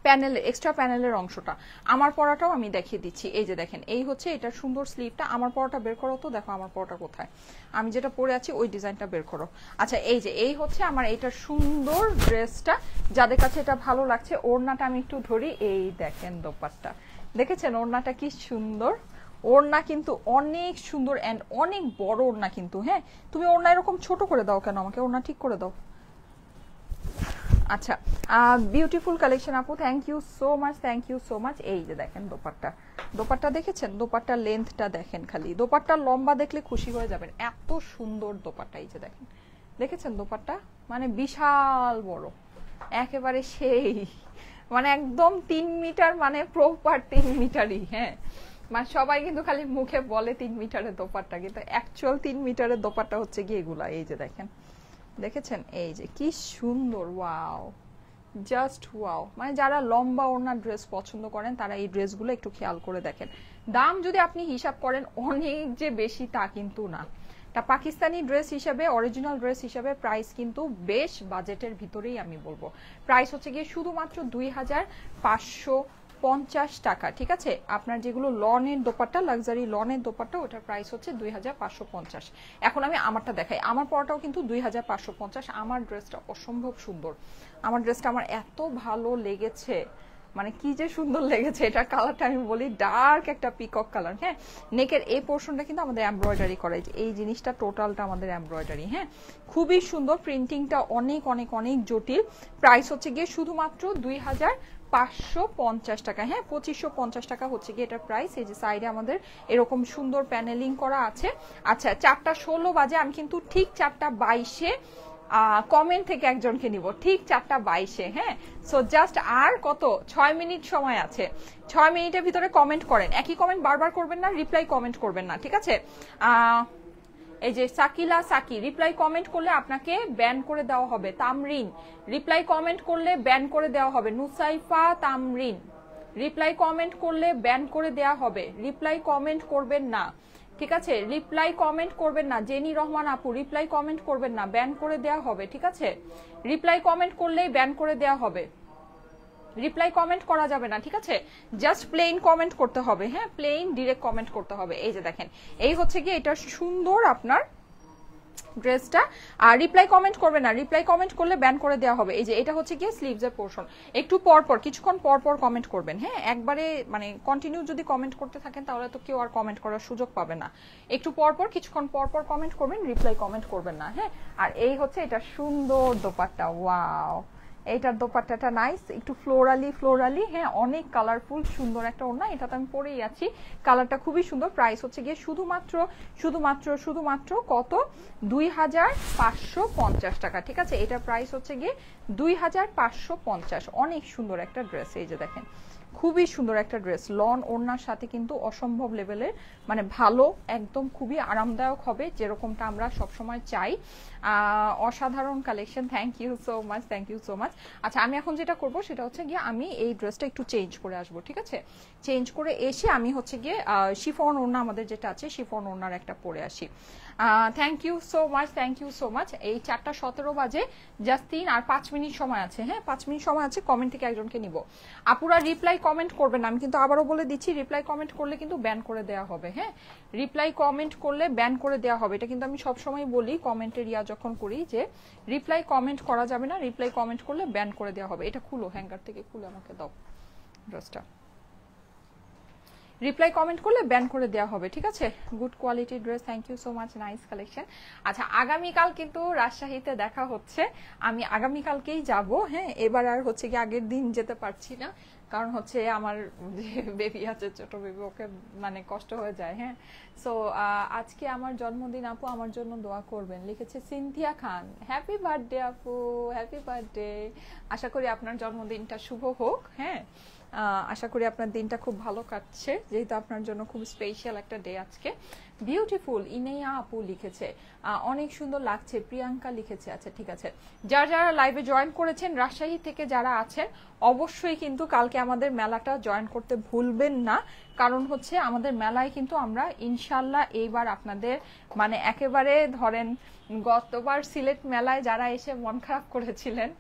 প্যানেলের এক্সট্রা প্যানেলের অংশটা। আমার পরাটাও আমি দেখিয়ে দিচ্ছি। এই যে দেখেন, এই হচ্ছে এটার সুন্দর স্লিভটা। আমার পরাটা বের করো তো, দেখো আমার পরাটা কোথায়, আমি যেটা পরে আছি ওই ডিজাইনটা বের করো। আচ্ছা, এই যে এই হচ্ছে আমার এইটার সুন্দর ড্রেসটা। যাদের কাছে এটা ভালো লাগছে, ওড়নাটা আমি একটু ধরি। এই দেখেন দোপাট্টা, দেখেছেন ওড়নাটা কি সুন্দর। ওড়না কিন্তু অনেক সুন্দর এন্ড অনেক বড় ওড়না কিন্তু। হ্যাঁ, তুমি ওড়না এরকম ছোট করে দাও কেন, আমাকে ওড়না ঠিক করে দাও। আচ্ছা, বিউটিফুল কালেকশন আপু, thank you so much, thank you so much. এই যে দেখেন দোপাট্টা, দোপাট্টা দেখেছেন, দোপাট্টার লেন্থটা দেখেন, খালি দোপাট্টার লম্বা দেখলে খুশি হয়ে যাবেন, এত সুন্দর দোপাট্টা। এই যে দেখেন, দেখেছেন দোপাট্টা, মানে বিশাল বড়, একেবারে সেই মানে একদম 3 মিটার, মানে প্রপার 3 মিটারই। হ্যাঁ, মানে সবাই কিন্তু খালি মুখে বলে 3 মিটারের দোপাট্টা, কিন্তু অ্যাকচুয়াল 3 মিটারের দোপাট্টা হচ্ছে কি এগুলা। এই যে দেখেন, দেখেছেন, এই যে কি সুন্দর, ওয়াও, জাস্ট ওয়াও। মানে যারা লম্বা ওড়নার ড্রেস পছন্দ করেন তারা এই ড্রেসগুলো একটু খেয়াল করে দেখেন। দাম যদি আপনি হিসাব করেন অনেক যে বেশি তা কিন্তু না, তা পাকিস্তানি ড্রেস হিসাবে, অরিজিনাল ড্রেস হিসাবে প্রাইস কিন্তু বেশ বাজেটের ভিতরেই আমি বলবো। প্রাইস হচ্ছে গিয়ে শুধুমাত্র 2550 টাকা। ঠিক আছে, আপনার যেগুলো লনের দোপাট্টা, লাক্সারি লনের দোপাট্টা, ওটার প্রাইস হচ্ছে 2550। এখন আমি আমারটা দেখাই, আমার পরাটাও কিন্তু 2550। আমার ড্রেসটা অসম্ভব সুন্দর, আমার ড্রেসটা আমার এত ভালো লেগেছে, মানে কি যে সুন্দর লেগেছে। এটার কালারটা আমি বলি ডার্ক একটা পিকক কালার। হ্যাঁ, নেকের এই পোর্শনটা কিন্তু আমাদের এমব্রয়ডারি করা, এই জিনিসটা টোটালটা আমাদের এমব্রয়ডারি। হ্যাঁ, খুবই সুন্দর, প্রিন্টিংটা অনেক অনেক অনেক জটিল। প্রাইস হচ্ছে গিয়ে শুধুমাত্র 2550 টাকা। হ্যাঁ, 2550 টাকা হচ্ছে গিয়ে এটার প্রাইস। এই যে সাইডে আমাদের এরকম সুন্দর প্যানেলিং করা আছে। আচ্ছা, 4:16 বাজে, আমি কিন্তু ঠিক 4:22 কমেন্ট থেকে একজনকে নিব, ঠিক 4:22। হ্যাঁ, সো জাস্ট আর কত 6 মিনিট সময় আছে। 6 মিনিটের ভিতরে কমেন্ট করেন, একই কমেন্ট বারবার করবেন না, রিপ্লাই কমেন্ট করবেন না। ঠিক আছে, এই যে সাকিলা সাকি, রিপ্লাই কমেন্ট করলে আপনাকে ব্যান করে দেওয়া হবে। তামরিন, রিপ্লাই কমেন্ট করলে ব্যান করে দেওয়া হবে। নুসাইফা তামরিন, রিপ্লাই কমেন্ট করলে ব্যান করে দেওয়া হবে, রিপ্লাই কমেন্ট করবেন না। ঠিক আছে, রিপ্লাই কমেন্ট করবেন না। জেনি রহমান আপু, রিপ্লাই কমেন্ট করবেন না, ব্যান করে দেওয়া হবে। ঠিক আছে, রিপ্লাই কমেন্ট করলেই ব্যান করে দেওয়া হবে, রিপ্লাই কমেন্ট করা যাবে না। ঠিক আছে, জাস্ট প্লেন কমেন্ট করতে হবে। হ্যাঁ, প্লেন ডিরেক্ট কমেন্ট করতে হবে। এই যে দেখেন, এই হচ্ছে কি এটা সুন্দর আপনার ড্রেসটা। আর রিপ্লাই কমেন্ট করবে না, রিপ্লাই কমেন্ট করলে ব্যান করে দেওয়া হবে। এই যে এটা হচ্ছে কি স্লিভসের পোর্শন, একটু পর পর কিছুক্ষণ পর পর কমেন্ট করবেন। হ্যাঁ, একবারে মানে কন্টিনিউ যদি কমেন্ট করতে থাকেন তাহলে তো কেউ আর কমেন্ট করার সুযোগ পাবে না। একটু পর পর কিছুক্ষণ পর পর কমেন্ট করবেন, রিপ্লাই কমেন্ট করবেন না। হ্যাঁ, আর এই হচ্ছে এটা সুন্দর দোপাট্টা, ওয়াও, এইটার দোপাট্টাটা নাইস, একটু ফ্লোরালি ফ্লোরালি। হ্যাঁ, অনেক কালারফুল সুন্দর একটা ওড়না, এটা তো আমি পরেই আছি, কালারটা খুবই সুন্দর। প্রাইস হচ্ছে গিয়ে শুধুমাত্র শুধুমাত্র শুধুমাত্র কত, 2550 টাকা। ঠিক আছে, এটা প্রাইস হচ্ছে গিয়ে 2550। অনেক সুন্দর একটা ড্রেস। এই যে দেখেন, খুবই সুন্দর একটা ড্রেস, লন ওড়নার সাথে কিন্তু অসম্ভব লেভেলের, মানে ভালো, একদম খুবই আরামদায়ক হবে, যেরকমটা আমরা সবসময় চাই। অসাধারণ collection, thank you so much, thank you so much. আচ্ছা, আমি এখন যেটা করব সেটা হচ্ছে গিয়ে আমি এই ড্রেসটা একটু চেঞ্জ করে আসবো, ঠিক আছে? চেঞ্জ করে এসে আমি হচ্ছে গিয়ে শিফন ওড়না আমাদের যেটা আছে শিফন ওড়নার একটা পরে আসি। Thank you so much, thank you so much. এই 4:17 বাজে, জাস্ট 3 আর 5 মিনিট সময় আছে। হ্যাঁ, 5 মিনিট সময় আছে, কমেন্ট থেকে একজনকে নিব। আপুরা রিপ্লাই কমেন্ট করবেন না, আমি কিন্তু আবারও বলে দিচ্ছি, রিপ্লাই কমেন্ট করলে কিন্তু ব্যান করে দেওয়া হবে। হ্যাঁ, রিপ্লাই কমেন্ট করলে ব্যান করে দেওয়া হবে, এটা কিন্তু আমি সবসময় বলি কমেন্টের যখন করি যে রিপ্লাই কমেন্ট করা যাবে না, রিপ্লাই কমেন্ট করলে ব্যান করে দেওয়া হবে। এটা খুলো, হ্যাঙ্গার থেকে খুলে আমাকে দাও ড্রেসটা। রিপ্লাই কমেন্ট করলে ব্যান করে দেওয়া হবে, ঠিক আছে? Good quality dress, thank you so much, nice collection. আচ্ছা, আগামীকাল কিন্তু রাজশাহীতে দেখা হচ্ছে, আমি আগামীকালকেই যাব। হ্যাঁ, এবার আর হচ্ছে কি আগের দিন যেতে পারছি না, কারণ হচ্ছে আমার যে বেবি আছে, ছোট বেবি, ওকে মানে কষ্ট হয়ে যায়। হ্যাঁ, সো আজকে আমার জন্মদিন, আপু আমার জন্য দোয়া করবেন, লিখেছে সিনথিয়া খান। হ্যাপি বার্থডে আপু, হ্যাপি বার্থডে। আশা করি আপনার জন্মদিনটা শুভ হোক। হ্যাঁ, আশা করি আপনার দিনটা খুব ভালো কাটছে, যেহেতু আপনার জন্য খুব স্পেশাল একটা ডে আজকে। বিউটিফুল ইনেয়া আপু লিখেছে, অনেক সুন্দর লাগছে, প্রিয়াঙ্কা লিখেছে। আচ্ছা, ঠিক আছে, যারা যারা লাইভে জয়েন করেছেন রাজশাহী থেকে যারা আছেন, অবশ্যই কিন্তু কালকে আমাদের মেলাটা জয়েন করতে ভুলবেন না, কারণ হচ্ছে আমাদের মেলায় কিন্তু আমরা ইনশাল্লাহ এইবার আপনাদের মানে একেবারে ধরেন গতবার সিলেট মেলায় যারা এসে মন খারাপ করেছিলেন,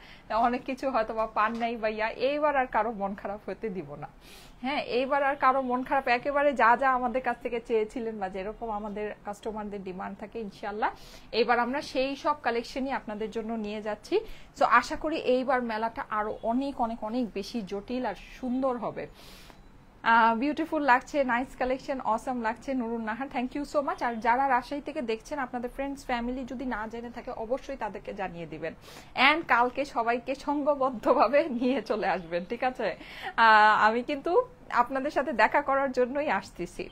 অনেক কিছু হয়তো বা পান নাই ভাইয়া, এইবার আর কারো মন খারাপ হতে দিব না। হ্যাঁ, এইবার আর কারো মন খারাপ, একেবারে যা যা আমাদের কাছ থেকে চেয়েছিলেন বা যেরকম আমাদের কাস্টমারদের ডিমান্ড থাকে, ইনশাল্লাহ এইবার আমরা সেই সব কালেকশনই আপনাদের জন্য নিয়ে যাচ্ছি। সো আশা করি এইবার মেলাটা আরো অনেক অনেক অনেক বেশি জটিল আর সুন্দর হবে। বিউটিফুল লাগছে, নাইস কালেকশন, অসম লাগছে Nurun Nahar, thank you so much. আর যারা রাজশাহী থেকে দেখছেন, আপনাদের ফ্রেন্ডস ফ্যামিলি যদি না জেনে থাকে, অবশ্যই তাদেরকে জানিয়ে দিবেন, অ্যান্ড কালকে সবাইকে সংঘবদ্ধভাবে নিয়ে চলে আসবেন, ঠিক আছে? আমি কিন্তু আপনাদের সাথে দেখা করার জন্যই আসতেছি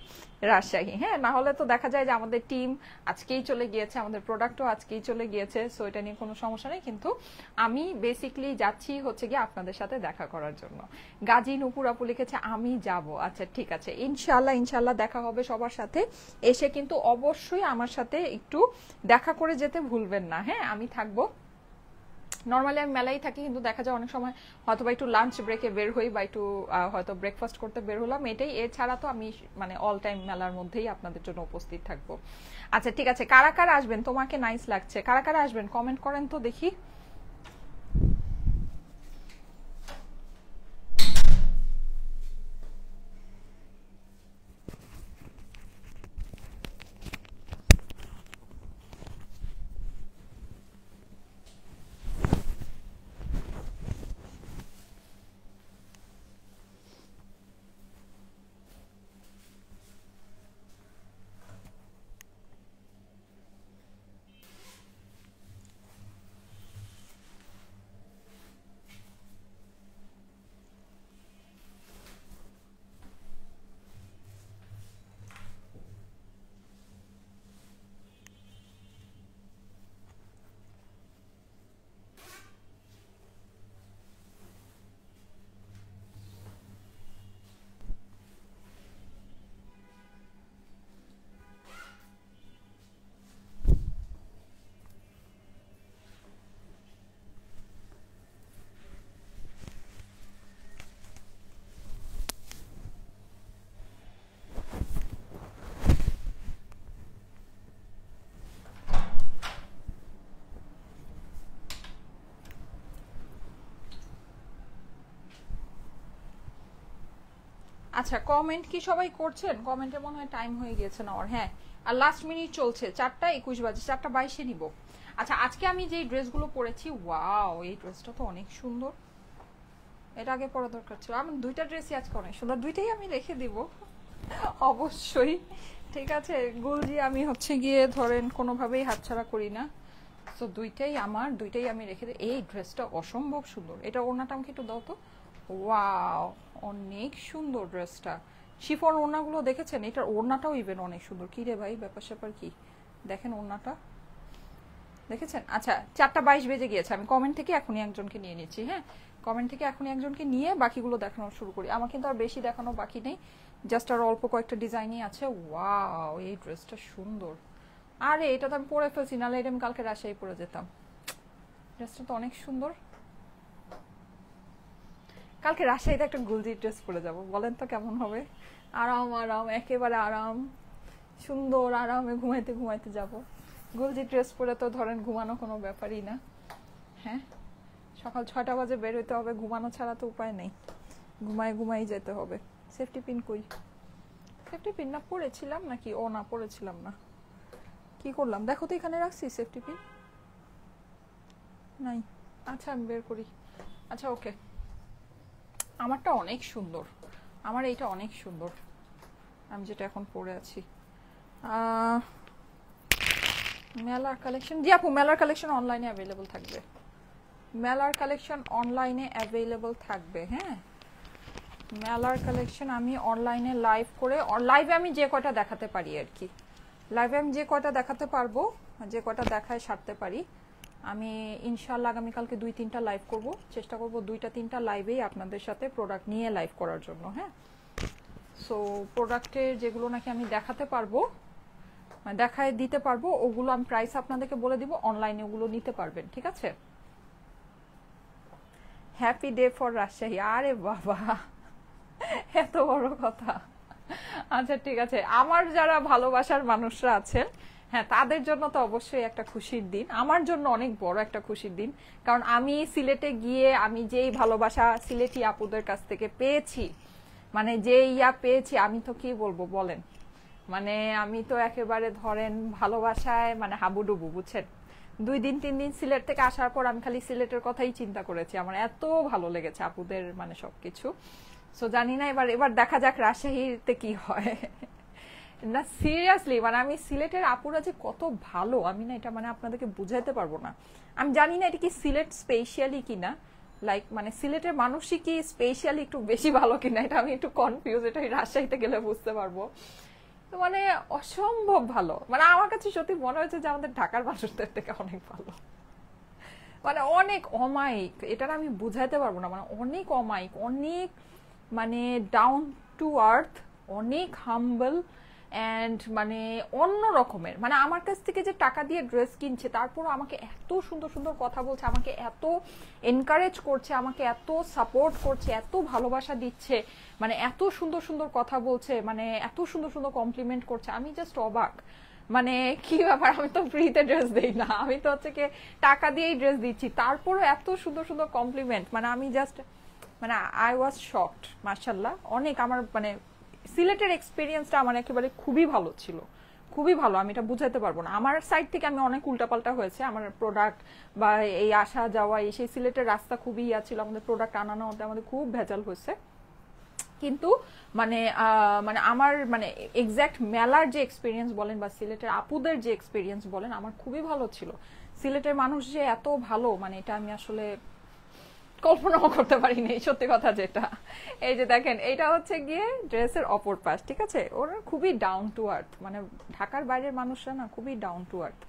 রাজশাহী। হ্যাঁ, না হলে তো দেখা যায় যে আমাদের টিম আজকেই চলে গিয়েছে, আমাদের প্রোডাক্টও আজকেই চলে গিয়েছে, সো এটা নিয়ে কোনো সমস্যা নেই, কিন্তু আমি বেসিকলি যাচ্ছি হচ্ছে গিয়ে আপনাদের সাথে দেখা করার জন্য। গাজী নুপুর আপু লিখেছে আমি যাব। আচ্ছা, ঠিক আছে, ইনশাল্লাহ ইনশাল্লাহ দেখা হবে সবার সাথে। এসে কিন্তু অবশ্যই আমার সাথে একটু দেখা করে যেতে ভুলবেন না। হ্যাঁ, আমি থাকবো, নর্মালি আমি মেলাই থাকি, কিন্তু দেখা যায় অনেক সময় হয়তো বা একটু লাঞ্চ ব্রেকে বের হই বা একটু হয়তো ব্রেকফাস্ট করতে বের হলাম, এটাই। এছাড়া তো আমি মানে অল টাইম মেলার মধ্যেই আপনাদের জন্য উপস্থিত থাকবো। আচ্ছা, ঠিক আছে, কারা কারা আসবেন? তোমাকে নাইস লাগছে, কারা কারা আসবেন কমেন্ট করেন তো দেখি। আচ্ছা, কমেন্ট কি সবাই করছেন? কমেন্টে মনে হয় টাইম হয়ে গিয়েছে না ওর। হ্যাঁ, আর লাস্ট মিনিট চলছে, 4:21 বাজে, 4:22 নিব। আচ্ছা, আজকে আমি যে ড্রেসগুলো পরেছি, ওয়াও, এই ড্রেসটা তো অনেক সুন্দর, এটা আগে পরা দরকার ছিল। আমার দুইটা ড্রেসই আজকে অনেক সুন্দর, দুইটাই আমি রেখে দিব অবশ্যই, ঠিক আছে গুলজি, আমি হচ্ছে গিয়ে ধরেন কোনোভাবেই হাতছাড়া করি না, তো দুইটাই আমার, দুইটাই আমি রেখে দিই। এই ড্রেসটা অসম্ভব সুন্দর, এটা ওড়নাটা আমাকে একটু দাও তো। ওয়াও, অনেক সুন্দর ড্রেসটা। শিফন ওড়নাগুলো দেখেছেন? এটার ওড়নাটাও ইভেন অনেক সুন্দর। কি রে ভাই, ব্যাপার স্যাপার কি, দেখেন ওড়নাটা দেখেছেন? আচ্ছা, 4:22 বেজে গিয়েছে, আমি কমেন্ট থেকে এখনই একজনকে নিয়ে নিচ্ছি। হ্যাঁ, কমেন্ট থেকে এখনই একজনকে নিয়ে বাকিগুলো দেখানো শুরু করি। আমার কিন্তু আর বেশি দেখানো বাকি নেই, জাস্ট আর অল্প কয়েকটা ডিজাইনই আছে। ওয়াও, এই ড্রেসটা সুন্দর। আরে এটা তো আমি পরে ফেলছি, নাহলে এটা আমি কালকে রাজশাহী পরে যেতাম। ড্রেসটা তো অনেক সুন্দর। কালকে রাজশাহীতে একটা গুলজি ড্রেস পরে যাব, বলেন তো কেমন হবে? আরাম আরাম, একেবারে আরাম, সুন্দর আরামে ঘুমাইতে ঘুমাইতে যাব। গুলজি ড্রেস পরে তো ধরেন ঘুমানো কোনো ব্যাপারই না। হ্যাঁ, সকাল 6টা বাজে বের হইতে হবে, ঘুমানো ছাড়া তো উপায় নেই, ঘুমাই যেতে হবে। সেফটি পিন কই? সেফটি পিন না পরেছিলাম নাকি? ও না, পরেছিলাম না। কি করলাম দেখো তো, এখানে রাখছি সেফটি পিন নাই। আচ্ছা আমি বের করি। আচ্ছা ওকে, আমারটা অনেক সুন্দর, আমার এইটা অনেক সুন্দর, আমি যেটা এখন পরে আছি। মেলার কালেকশন, জি আপু মেলার কালেকশন অনলাইনে অ্যাভেলেবল থাকবে, মেলার কালেকশন অনলাইনে অ্যাভেলেবল থাকবে। হ্যাঁ, মেলার কালেকশন আমি অনলাইনে লাইভ করে, লাইভে আমি যে কয়টা দেখাতে পারি আর কি, লাইভে আমি যে কয়টা দেখাতে পারবো, যে কয়টা দেখায় সারতে পারি, আমি ইনশাআল্লাহ আগামীকালকে 2-3টা লাইভ করব, চেষ্টা করব 2-3টা লাইভেই আপনাদের সাথে প্রোডাক্ট নিয়ে লাইভ করার জন্য। হ্যাঁ, সো প্রোডাক্টের যেগুলো নাকি আমি দেখাতে পারবো, দেখায় দিতে পারবো, ওগুলো আমি প্রাইস আপনাদেরকে বলে দিব, অনলাইনে ওগুলো নিতে পারবেন। ঠিক আছে, হ্যাপি ডে ফর রাজশাহী। আরে বাবা, এত বড় কথা। আচ্ছা ঠিক আছে, আমার যারা ভালোবাসার মানুষরা আছেন, হ্যাঁ তাদের জন্য তো অবশ্যই একটা খুশির দিন, আমার জন্য অনেক বড় একটা খুশির দিন। কারণ আমি সিলেটে গিয়ে আমি যেই ভালোবাসা সিলেটি আপুদের কাছ থেকে পেয়েছি, মানে যে ইয়া পেয়েছি, আমি তো কি বলবো বলেন, মানে আমি তো একেবারে ধরেন ভালোবাসায় মানে হাবুডুবু, বুঝছেন। 2-3 দিন সিলেট থেকে আসার পর আমি খালি সিলেটের কথাই চিন্তা করেছি, আমার এত ভালো লেগেছে আপুদের মানে সবকিছু। সো জানি না এবার দেখা যাক রাজশাহীতে কি হয়। না সিরিয়াসলি, মানে আমি সিলেটের আপুরা যে কত ভালো, আমি না এটা মানে আপনাদেরকে বুঝাইতে পারবো না। আমি জানি না এটা কি সিলেট স্পেশালি কিনা, লাইক মানে সিলেটের মানুষই কি স্পেশালি একটু বেশি ভালো কিনা, এটা আমি একটু কনফিউজ, এটা রাজশাহীতে গেলে বুঝতে পারবো। তো মানে অসম্ভব ভালো, মানে আমার কাছে সত্যি মনে হয়েছে যে আমাদের ঢাকার মানুষদের থেকে অনেক ভালো, মানে অনেক অমায়িক, এটা আমি বুঝাইতে পারবো না, মানে অনেক অমায়িক, অনেক মানে ডাউন টু আর্থ, অনেক হাম্বল অ্যান্ড মানে অন্য রকমের। মানে আমার কাছ থেকে যে টাকা দিয়ে ড্রেস কিনছে, তারপরও আমাকে এত সুন্দর সুন্দর কথা বলছে, আমাকে এত এনকারেজ করছে, আমাকে এত সাপোর্ট করছে, এত ভালোবাসা দিচ্ছে, মানে এত সুন্দর সুন্দর কথা বলছে, মানে এত সুন্দর সুন্দর কমপ্লিমেন্ট করছে, আমি জাস্ট অবাক। মানে কি ব্যাপার, আমি তো ফ্রিতে ড্রেস দেই না, আমি তো হচ্ছে কি টাকা দিয়েই ড্রেস দিচ্ছি, তারপরও এত সুন্দর সুন্দর কমপ্লিমেন্ট, মানে আমি জাস্ট মানে আই ওয়াজ শকড। মাশাআল্লাহ, অনেক আমার মানে সিলেটের এক্সপিরিয়েন্সটা আমার একেবারে খুবই ভালো ছিল, খুবই ভালো, আমি এটা বুঝাতে পারবো না। আমার সাইড থেকে আমি অনেক উল্টাপাল্টা হয়েছে, আমার প্রোডাক্ট বা এই আসা যাওয়া, এই সেই সিলেটের রাস্তা খুবই ইয়া ছিল, আমাদের প্রোডাক্ট আনানো হতে আমাদের খুব ভেজাল হয়েছে, কিন্তু মানে মানে আমার মানে এক্স্যাক্ট মেলার যে এক্সপিরিয়েন্স বলেন বা সিলেটের আপুদের যে এক্সপিরিয়েন্স বলেন, আমার খুবই ভালো ছিল। সিলেটের মানুষ যে এত ভালো, মানে এটা আমি আসলে কল্পনাও করতে পারিনি, সত্যি কথা যেটা। এই যে দেখেন, এটা হচ্ছে গিয়ে ড্রেসের অপর পাশ, ঠিক আছে, ওরা খুবই ডাউন টু আর্থ, মানে ঢাকার বাইরের মানুষরা না খুবই ডাউন টু আর্থ,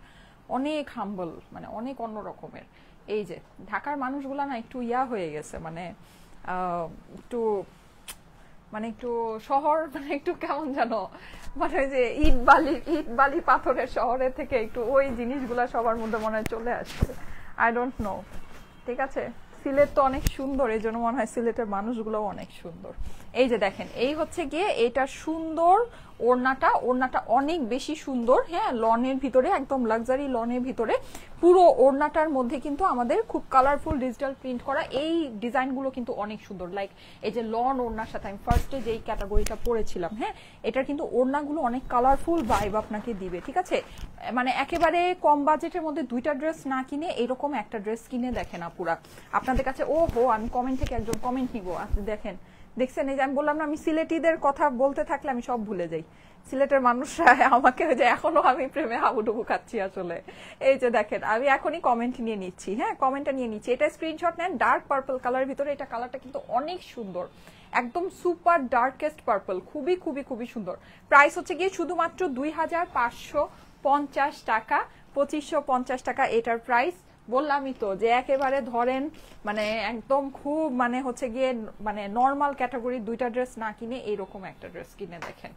অনেক হাম্বল, মানে অনেক অন্য রকমের। এই যে ঢাকার মানুষগুলা না একটু ইয়া হয়ে গেছে, মানে একটু মানে একটু শহর, মানে একটু কেমন জানো, মানে ওই যে ইট বালি পাথরের শহরের থেকে একটু ওই জিনিসগুলা সবার মধ্যে মনে হয় চলে আসছে, আই ডোন্ট নো। ঠিক আছে, সিলেট তো অনেক সুন্দর, এই জন্য মনে হয় সিলেটের মানুষগুলো অনেক সুন্দর। এই যে দেখেন, এই হচ্ছে গিয়ে এটা সুন্দর ওড়নাটা, ওড়নাটা অনেক বেশি সুন্দর। হ্যাঁ, লনের ভিতরে, একদম লাক্সারি লনের ভিতরে, পুরো ওড়নাটার মধ্যে কিন্তু আমাদের খুব কালারফুল ডিজিটাল প্রিন্ট করা, এই ডিজাইনগুলো কিন্তু অনেক সুন্দর। লাইক এই যে লন ওড়নার সাথে আমি ফার্স্টে যেই ক্যাটাগরিটা পরেছিলাম, হ্যাঁ এটার কিন্তু ওড়নাগুলো অনেক কালারফুল ভাইব আপনাকে দিবে। ঠিক আছে, মানে একেবারে কম বাজেটের মধ্যে 2টা ড্রেস না কিনে এরকম একটা ড্রেস কিনে দেখেন আপুরা, আপনাদের কাছে ও হো, আমি কমেন্ট থেকে একজন কমেন্ট নিবো। আপনি দেখেন, দেখছেন, এই যে আমি বললাম না, আমি সিলেটিদের কথা বলতে থাকলে আমি সব ভুলে যাই, সিলেটের মানুষরা আমাকে যে এখনো আমি প্রেমে হাবুডুবু খাচ্ছি আসলে। এই যে দেখেন, আমি এখনই কমেন্ট নিয়ে নিচ্ছি, হ্যাঁ কমেন্টটা নিয়ে নিচ্ছি, এটা স্ক্রিনশট নেন, ডার্ক পার্পল কালারের ভিতরে, এটা কালারটা কিন্তু অনেক সুন্দর, একদম সুপার ডার্কেস্ট পার্পল, খুবই খুবই খুবই সুন্দর। প্রাইস হচ্ছে গিয়ে শুধুমাত্র 2550 টাকা, 2550 টাকা এটার প্রাইস, বললামই তো যে একেবারে ধরেন মানে একদম খুব মানে হচ্ছে গিয়ে মানে নর্মাল ক্যাটাগরি দুইটা ড্রেস না কিনে এইরকম একটা ড্রেস কিনে দেখেন,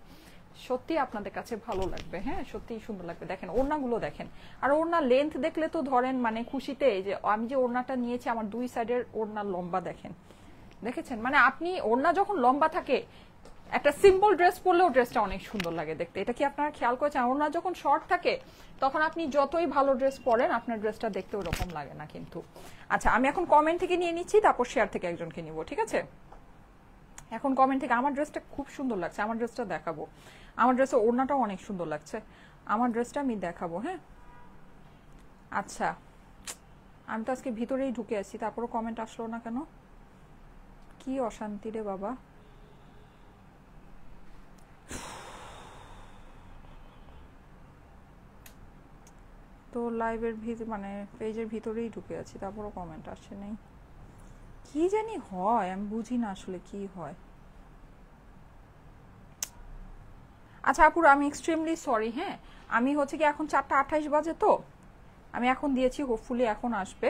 সত্যি আপনাদের কাছে ভালো লাগবে। হ্যাঁ, সত্যি সুন্দর লাগবে। দেখেন ওড়নাগুলো দেখেন, আর ওড়না লেন্থ দেখলে তো ধরেন মানে খুশিতে, যে আমি যে ওড়নাটা নিয়েছি আমার দুই সাইডের ওড়নার লম্বা দেখেন, দেখেছেন? মানে আপনি ওড়না যখন লম্বা থাকে একটা সিম্পল ড্রেস পরলেও ড্রেসটা অনেক সুন্দর লাগে দেখতে। এটা কি আপনারা খেয়াল করেছেন? ওড়না যখন শর্ট থাকে তখন আপনি যতই ভালো ড্রেস পরেন আপনার ড্রেসটা দেখতে ওরকম লাগে না কিন্তু। আচ্ছা, আমি এখন কমেন্ট থেকে নিয়ে নিচ্ছি, তারপর শেয়ার থেকে একজনকে নিব, ঠিক আছে? এখন কমেন্ট থেকে আমার ড্রেসটা খুব সুন্দর লাগছে, আমার ড্রেসটা দেখাবো। আমার ড্রেসের ওড়নাটাও অনেক সুন্দর লাগছে, আমার ড্রেসটা আমি দেখাবো। হ্যাঁ, আচ্ছা, আমি তো আজকে ভিতরেই ঢুকে আছি, তারপরও কমেন্ট আসলো না কেন? কি অশান্তি রে বাবা। তো লাইভের মানে পেজের ভিতরেই ঢুকে আছি, তারপরও কমেন্ট আসে নাই, কি জানি হয়, আমি বুঝি না আসলে কি হয়। আচ্ছা আপুর, আমি এক্সট্রিমলি সরি। হ্যাঁ, আমি হচ্ছে কি এখন 4:28 বাজে, তো আমি এখন দিয়েছি, হোপফুলি এখন আসবে।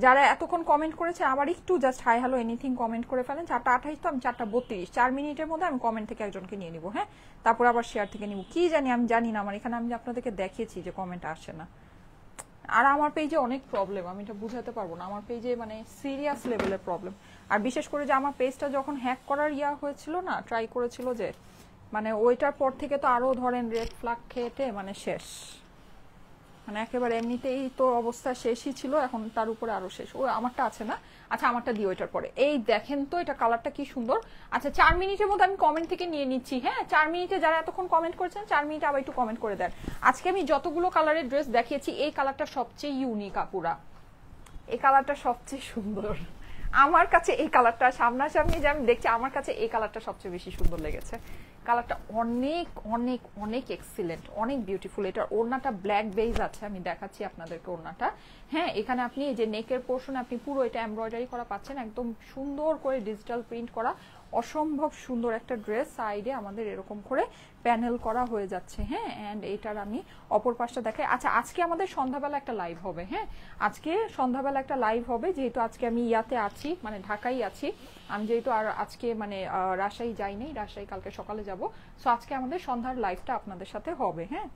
যারা এতক্ষণ কমেন্ট করেছে আবার একটু just hi hello anything comment করে ফেলেন। 4:28, তো আমি 4:32, 4 মিনিটের মধ্যে আমি কমেন্ট থেকে একজনকে নিয়ে নিব। হ্যাঁ, তারপর আবার শেয়ার থেকে নিব, কি জানি, আমি জানি না। আমার এখানে আমি আপনাদেরকে দেখিয়েছি যে কমেন্ট আসে না। আর আমার পেজে অনেক প্রবলেম, আমি এটা বুঝাতে পারবো না। আমার পেজে মানে সিরিয়াস লেভেলের প্রবলেম। আর বিশেষ করে যে আমার পেজটা যখন হ্যাক করার হয়েছিল না, ট্রাই করেছিল যে, মানে ওইটার পর থেকে তো আরো ধরেন রেড ফ্ল্যাগ খেটে মানে শেষ, মানে একেবারে এমনিতেই তো অবস্থা শেষই ছিল, এখন তার উপরে আরো শেষ। ও আমারটা আছে না? আচ্ছা, আমারটা দিও এটার পরে। এই দেখেন তো এটা কালারটা কি সুন্দর। আচ্ছা, 4 মিনিটের মধ্যে আমি কমেন্ট থেকে নিয়ে নিচ্ছি। হ্যাঁ, 4 মিনিটে যারা এতক্ষণ কমেন্ট করেছেন 4 মিনিটে আবার একটু কমেন্ট করে দেন। আজকে আমি যতগুলো কালারের ড্রেস দেখিয়েছি এই কালারটা সবচেয়ে ইউনিক আপুরা, এই কালারটা সবচেয়ে সুন্দর আমার কাছে। এই কালারটা সামনাসামনি যে আমি দেখছি, আমার কাছে এই কালারটা সবচেয়ে বেশি সুন্দর লেগেছে। কালারটা অনেক অনেক অনেক এক্সিলেন্ট, অনেক বিউটিফুল। এটার ওড়নাটা ব্ল্যাক বেজ আছে, আমি দেখাচ্ছি আপনাদেরকে ওড়নাটা। হ্যাঁ, এখানে আপনি এই যে নেকের পোর্শনে আপনি পুরো এটা এমব্রয়ডারি করা পাচ্ছেন, একদম সুন্দর করে ডিজিটাল প্রিন্ট করা, অসম্ভব সুন্দর একটা ড্রেস। সাইডে আমাদের এরকম করে প্যানেল করা হয়ে যাচ্ছে। হ্যাঁ, এন্ড এইটার আমি অপর পাশটা দেখাই। আচ্ছা, আজকে আমাদের সন্ধ্যাবেলা একটা লাইভ হবে। হ্যাঁ, আজকে সন্ধ্যাবেলা একটা লাইভ হবে, যেহেতু আজকে আমি ইয়াতে আছি, মানে ঢাকায় আছি আমি, যেহেতু আর আজকে মানে রাজশাহী যাই নাই, রাজশাহী কালকে সকালে যাব। সো আজকে আমাদের সন্ধ্যার লাইভটা আপনাদের সাথে হবে। হ্যাঁ,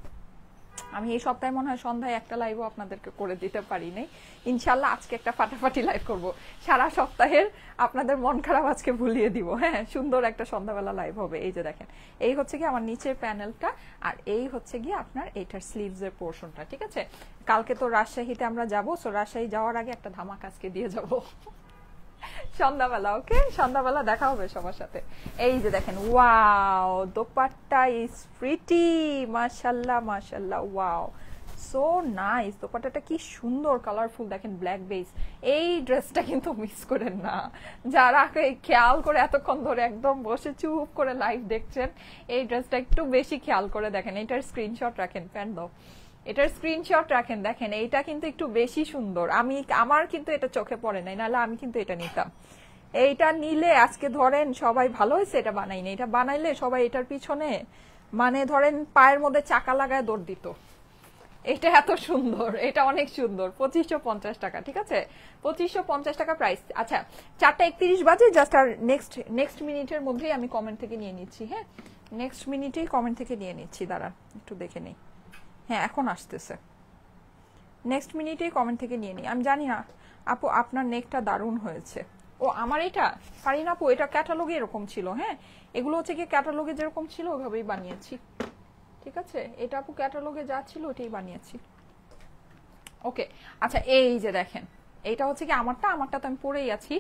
আমি এই সপ্তাহে মনে হয় সন্ধ্যায় একটা লাইভও আপনাদেরকে করে দিতে পারি নাই। ইনশাল্লাহ আজকে একটা ফাটাফাটি লাইভ করব, সারা সপ্তাহের আপনাদের মন খারাপ আজকে ভুলিয়ে দিব। হ্যাঁ, সুন্দর একটা সন্ধ্যাবেলা লাইভ হবে। এই যে দেখেন, এই হচ্ছে কি আমার নিচের প্যানেলটা, আর এই হচ্ছে গিয়ে আপনার এইটার স্লিভস এর পোর্শনটা। ঠিক আছে, কালকে তো রাজশাহীতে আমরা যাবো, সো রাজশাহী যাওয়ার আগে একটা ধামাক আজকে দিয়ে যাব সন্ধ্যাবেলা। ওকে, সন্ধ্যাবেলা দেখা হবে সবার সাথে। এই যে দেখেন, ওয়াও, দোপাট্টা ইজ প্রিটি, মাশাআল্লাহ মাশাআল্লাহ, ওয়াও, সো নাইস। দোপাট্টাটা কি সুন্দর কালারফুল, দেখেন ব্ল্যাক বেস। এই ড্রেসটা কিন্তু মিস করেন না, যারা খেয়াল করে এতক্ষণ ধরে একদম বসে চুপ করে লাইভ দেখছেন, এই ড্রেসটা একটু বেশি খেয়াল করে দেখেন। এটার স্ক্রিনশট রাখেন, প্যান দাও, এটার স্ক্রিনশট রাখেন। দেখেন এইটা কিন্তু একটু বেশি সুন্দর, আমার কিন্তু এটা চোখে পড়ে নাই, নাহলে আমি কিন্তু এটা নিতাম। এইটা নিলে আজকে ধরেন সবাই ভালো হয়েছে এটা বানাইনি, এটা বানাইলে সবাই এটার পিছনে মানে ধরেন পায়ের মধ্যে চাকা লাগায় দৌড় দিত। এটা এত সুন্দর, এটা অনেক সুন্দর। 2550 টাকা, ঠিক আছে, 2550 টাকা প্রাইস। আচ্ছা, 4:31 বাজে জাস্ট, আর নেক্সট মিনিটের মধ্যেই আমি কমেন্ট থেকে নিয়ে নিচ্ছি। হ্যাঁ, নেক্সট মিনিটেই কমেন্ট থেকে নিয়ে নিচ্ছি, দাঁড়ান একটু দেখে নেই। হ্যাঁ, এখন আসতেছে, নেক্সট মিনিটেই কমেন্ট থেকে নিয়ে নিই। আমি জানি না আপু, আপনার নেকটা দারুণ হয়েছে। ও আমার এটা পারি না আপু, এটা ক্যাটালগে এরকম ছিল। হ্যাঁ, এগুলো হচ্ছে কি ক্যাটালগে যেরকম ছিল ওইভাবেই বানিয়েছি। ঠিক আছে, এটা আপু ক্যাটালগে যা ছিল ওইটাই বানিয়েছি। ওকে, আচ্ছা, এই যে দেখেন, এইটা হচ্ছে কি আমারটা তো আমি পরেই আছি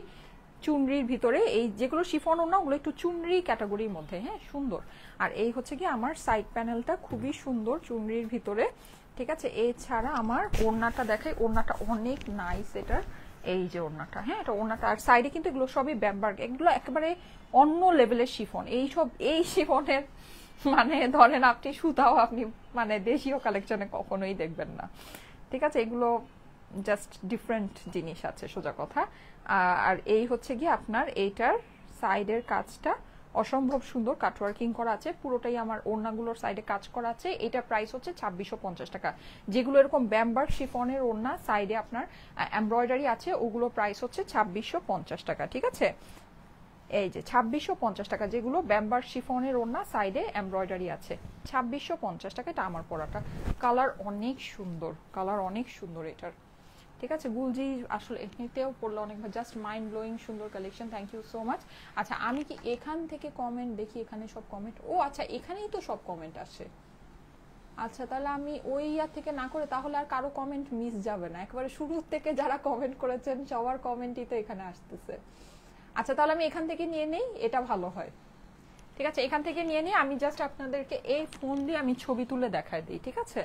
চুনরির ভিতরে। এই যেগুলো শিফন ওড়না ওগুলো একটু চুনরি ক্যাটাগরির মধ্যে। হ্যাঁ, সুন্দর। আর এই হচ্ছে কি আমার সাইড প্যানেলটা খুবই সুন্দর চুনরির ভিতরে। ঠিক আছে, এছাড়া আমার ওড়নাটা দেখাই, ওড়নাটা অনেক নাইস এটার। এই যে ওড়নাটা, হ্যাঁ, এটা ওড়নাটা। আর সাইডে কিন্তু এগুলো সবই ব্যামবার্গ, এগুলো একেবারে অন্য লেভেলের শিফন। এই শিফনের মানে ধরেন আপনি সুতাও আপনি মানে দেশীয় কালেকশনে কখনোই দেখবেন না। ঠিক আছে, এগুলো জাস্ট ডিফারেন্ট জিনিস আছে, সোজা কথা। আর এই হচ্ছে গিয়ে আপনার এইটার সাইডের কাজটা অসম্ভব সুন্দর কাটওয়ার্কিং করা আছে, পুরোটাই আমার ওড়নাগুলোর সাইডে কাজ করা আছে। এটা প্রাইস হচ্ছে 2650 টাকা। যেগুলো এরকম ব্যাম্বার শিফনের ওড়না সাইডে আপনার এমব্রয়ডারি আছে, ওগুলো প্রাইস হচ্ছে 2650 টাকা, ঠিক আছে? এই যে 2650 টাকা, যেগুলো ব্যাম্বার শিফনের ওড়না সাইডে এমব্রয়ডারি আছে, 2650 টাকা। এটা আমার পরাটা, কালার অনেক সুন্দর, কালার অনেক সুন্দর এটার, ঠিক আছে? গুলজি আসলে এমনিতেও পড়লে অনেক জাস্ট মাইন্ড ব্লোয়িং সুন্দর collection, thank you so much. আচ্ছা আমি কি এখান থেকে কমেন্ট দেখি? এখানে সব কমেন্ট, ও আচ্ছা এখানেই তো সব কমেন্ট আসে। আচ্ছা তাহলে আমি ওই ইয়ার থেকে না করে তাহলে আর কারো কমেন্ট মিস যাবে না, একেবারে শুরু থেকে যারা কমেন্ট করেছেন সবার কমেন্টই তো এখানে আসতেছে। আচ্ছা তাহলে আমি এখান থেকে নিয়ে নেই, এটা ভালো হয়, ঠিক আছে? এখান থেকে নিয়ে নিই। আমি জাস্ট আপনাদেরকে এই ফোন দিয়ে আমি ছবি তুলে দেখাই দিই, ঠিক আছে?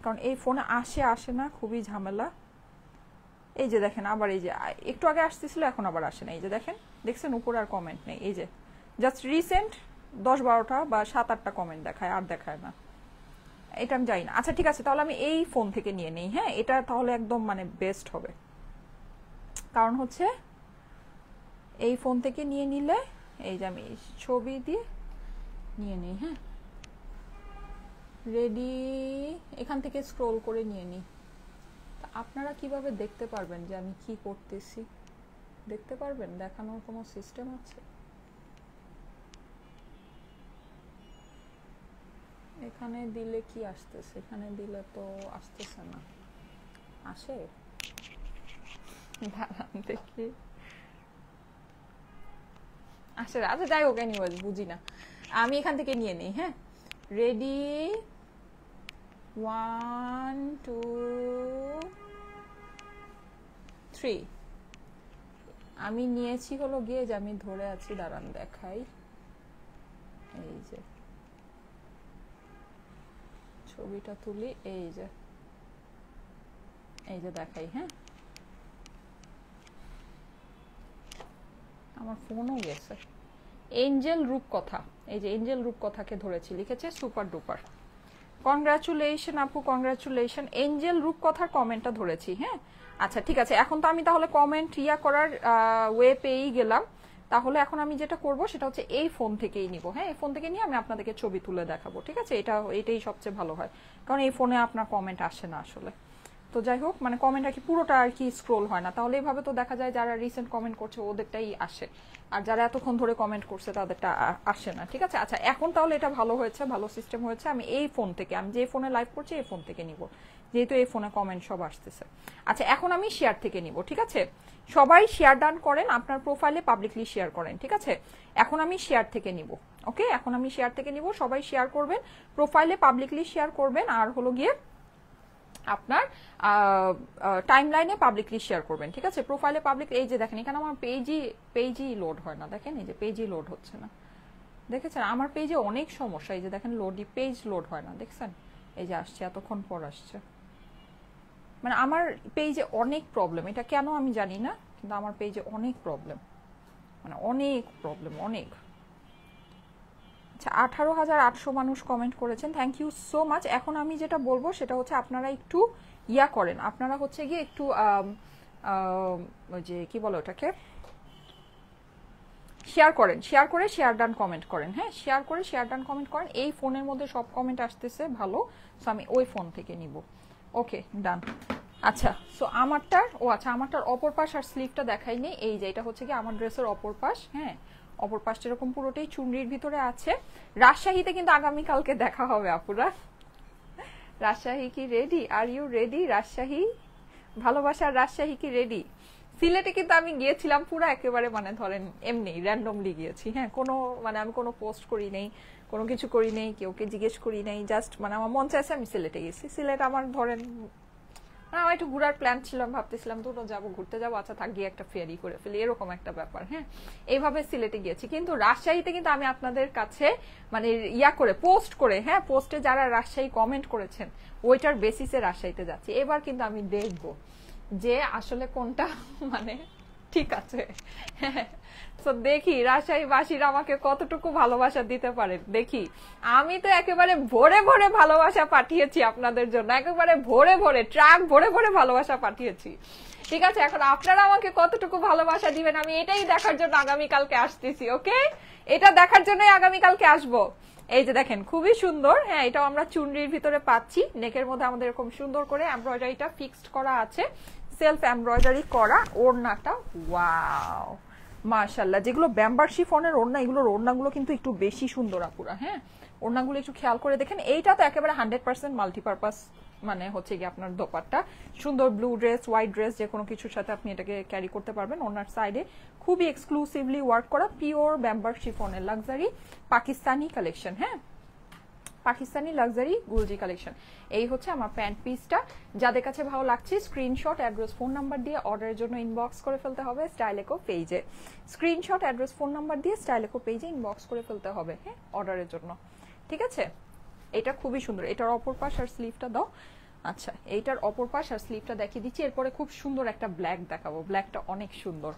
কারণ এই ফোনে আসে না, খুবই ঝামেলা। এই যে দেখেন আবার, এই যে একটু আগে আসতেছিল এখন আবার আসে না, এই যে দেখেন, দেখছেন উপরে আর কমেন্ট নেই। এই যে জাস্ট রিসেন্ট 10-12টা বা 7-8টা কমেন্ট দেখায়, আর দেখায় না, এটা আমি জানি না। আচ্ছা ঠিক আছে, তাহলে আমি এই ফোন থেকে নিয়ে নেই, হ্যাঁ? এটা তাহলে একদম মানে বেস্ট হবে, কারণ হচ্ছে এই ফোন থেকে নিয়ে নিলে, এই যে আমি ছবি দিয়ে নিয়ে নিই, হ্যাঁ? রেডি, এখান থেকে স্ক্রোল করে নিয়ে নিই। আপনারা কিভাবে দেখতে পারবেন যে আমি কি করতেছি? দেখতে পারবেন? দেখানোর কোনো সিস্টেম আছে? এখানে দিলে কি আসতেছে? এখানে দিলে তো আসতেছে না, আসে? দেখি আসে। আচ্ছা যাই হোক, এনিওয়েজ বুঝি না, আমি এখান থেকে নিয়ে নিই, হ্যাঁ? রেডি, 1 2 3। আমি নিয়েছি হলো গিয়ে যে আমি ধরে আছি, দাঁড়ান দেখাই, এই যে ছবিটা তুলি, এই যে দেখাই, হ্যাঁ? আমার ফোনও গেছে। এঞ্জেল রূপকথা, এই যে এঞ্জেল রূপকথাকে ধরেছি, লিখেছে সুপার ডুপার, কংগ্রাচুলেশন আপু, কংগ্রাচুলেশন। এঞ্জেল রূপকথার কমেন্টটা ধরেছি, হ্যাঁ? আচ্ছা ঠিক আছে, এখন তো আমি তাহলে কমেন্ট করার ওয়ে পেয়েই গেলাম। তাহলে এখন আমি যেটা করব সেটা হচ্ছে এই ফোন থেকেই নিব, হ্যাঁ? এই ফোন থেকে নিয়ে আমি আপনাদেরকে ছবি তুলে দেখাবো, ঠিক আছে? এটাই সবচেয়ে ভালো হয়, কারণ এই ফোনে আপনার কমেন্ট আসে না আসলে। তো যাই হোক, মানে কমেন্ট আর কি পুরোটা আর কি স্ক্রোল হয় না, তাহলে এইভাবে তো দেখা যায় যারা রিসেন্ট কমেন্ট করছে ওদেরটাই আসে, আর যারা এতক্ষণ ধরে কমেন্ট করছে তাদেরটা আসে না, ঠিক আছে? আচ্ছা এখন তাহলে এটা ভালো হয়েছে, ভালো সিস্টেম হয়েছে। আমি এই ফোন থেকে, আমি যে ফোনে লাইভ করছি এই ফোন থেকে নিব, যেহেতু এই ফোনে কমেন্ট সব আসতেছে। আচ্ছা এখন আমি শেয়ার থেকে নিব, ঠিক আছে? সবাই শেয়ার ডান করেন, আপনার প্রোফাইলে পাবলিকলি শেয়ার করেন, ঠিক আছে? এখন আমি শেয়ার থেকে নিব, ওকে? এখন আমি শেয়ার থেকে নিব, সবাই শেয়ার করবেন, প্রোফাইলে পাবলিকলি শেয়ার করবেন, আর হলো গিয়ে আপনার টাইমলাইনে পাবলিকলি শেয়ার করবেন, ঠিক আছে? প্রোফাইলে পাবলিক, এই যে দেখেন এখানে আমার পেজই লোড হয় না, দেখেন এই যে পেজই লোড হচ্ছে না, দেখেছেন? আমার পেজে অনেক সমস্যা, এই যে দেখেন পেজ লোড হয় না, দেখছেন? এই যে আসছে, এতক্ষণ পর আসছে, মানে আমার পেজে অনেক প্রবলেম, এটা কেন আমি জানি না, কিন্তু আমার পেজে অনেক প্রবলেম, মানে অনেক প্রবলেম, অনেক। আচ্ছা 18,800 মানুষ কমেন্ট করেছেন, থ্যাংক ইউ সো মাচ। এখন আমি যেটা বলবো সেটা হচ্ছে আপনারা একটু করেন, আপনারা হচ্ছে গিয়ে একটু ওই যে কি বলো ওটাকে, শেয়ার করেন, শেয়ার করে শেয়ার ডান কমেন্ট করেন, হ্যাঁ? শেয়ার করে শেয়ার ডান কমেন্ট করেন। এই ফোনের মধ্যে সব কমেন্ট আসতেছে ভালো, সো আমি ওই ফোন থেকে নিব, ওকে ডান। আচ্ছা সো আমারটার অপর পাশ আর স্লিভটা দেখাইনি, এই যে এটা হচ্ছে কি আমার ড্রেসের অপর পাশ, হ্যাঁ? অপর পাশটা এরকম পুরোটাই চুনরির ভিতরে আছে। রাজশাহীতে কিন্তু আগামীকালকে দেখা হবে আপুরা। রাজশাহী কি ready? Are you ready? Rajshahi, ভালোবাসার রাজশাহী কি রেডি? সিলেটে কিন্তু আমি গিয়েছিলাম পুরো একেবারে মানে ধরেন এমনি র্যান্ডমলি গিয়েছি, হ্যাঁ? কোনো মানে আমি কোনো পোস্ট করি নেই, কোনো কিছু করি নেই, কেউকে জিজ্ঞেস করি নেই, জাস্ট মানে আমার মন চাইছে আমি সিলেটে গেছি। সিলেট আমার ধরেন আমার একটু ঘোরার প্ল্যান ছিল, ভাবতেছিলাম দুটো যাবো, ঘুরতে যাবো, আচ্ছা থাক গিয়ে একটা ফেয়ারি করে ফেলি, এরকম একটা ব্যাপার, হ্যাঁ? এইভাবে সিলেটে গিয়েছি। কিন্তু রাজশাহীতে কিন্তু আমি আপনাদের কাছে মানে করে পোস্ট করে, হ্যাঁ, পোস্টে যারা রাজশাহী কমেন্ট করেছেন ওইটার বেসিসে রাজশাহীতে যাচ্ছি। এবার কিন্তু আমি দেখবো যে আসলে কোনটা মানে ঠিক আছে, তো দেখি রাজশাহীবাসীরা আমাকে কতটুকু ভালোবাসা দিতে পারে, দেখি। আমি তো একেবারে ভরে ভরে ভালোবাসা পাঠিয়েছি আপনাদের জন্য, একেবারে ভরে ভরে ট্রাক ভরে ভরে ভালোবাসা পাঠিয়েছি। ঠিক আছে, এখন আপনারা আমাকে কতটুকু ভালোবাসা দিবেন আমি এটাই দেখার জন্য আগামীকালকে আসতেছি। ওকে, এটা দেখার জন্যই আগামীকালকে আসবো। এই যে দেখেন খুবই সুন্দর। হ্যাঁ, এটাও আমরা চুনরির ভিতরে পাচ্ছি। নেকের মধ্যে আমাদের এরকম সুন্দর করে এমব্রয়ডারিটা ফিক্সড করা আছে, সেলফ এমব্রয়ডারি করা। ওড়নাটা ওয়াও মাশাআল্লাহ, যেগুলো ব্যাম্বার শিফনের ওড়না, এগুলোর ওড়নাগুলো কিন্তু একটু বেশি সুন্দর আপুরা। হ্যাঁ, ওড়নাগুলো একটু খেয়াল করে দেখেন। এইটা তো একেবারে 100% মাল্টিপারপাস, মানে হচ্ছে কি আপনার দোপাট্টা সুন্দর ব্লু ড্রেস, হোয়াইট ড্রেস, যে কোনো কিছুর সাথে আপনি এটাকে ক্যারি করতে পারবেন। ওনার সাইডে খুবই এক্সক্লুসিভলি ওয়ার্ক করা পিওর ব্যাম্বার শিফনের লাক্সারি পাকিস্তানি কালেকশন। হ্যাঁ, পাকিস্তানি লাক্সারি গুলজি কালেকশন। এই হচ্ছে আমার প্যান্ট পিসটা। যাদের কাছে ভালো লাগছে স্ক্রিনশট, অ্যাড্রেস, ফোন নাম্বার দিয়ে অর্ডারের জন্য ইনবক্স করে ফেলতে হবে স্টাইলেকো পেজে। স্ক্রিনশট, অ্যাড্রেস, ফোন নাম্বার দিয়ে স্টাইলেকো পেজে ইনবক্স করে ফেলতে হবে হ্যাঁ অর্ডারের জন্য। ঠিক আছে, এটা খুবই সুন্দর। এটার অপর পাশ আর স্লিভটা দাও। আচ্ছা, এইটার অপর পাশ আর স্লিভটা দেখিয়ে দিচ্ছি। এরপরে খুব সুন্দর একটা ব্ল্যাক দেখাবো। ব্ল্যাকটা অনেক সুন্দর।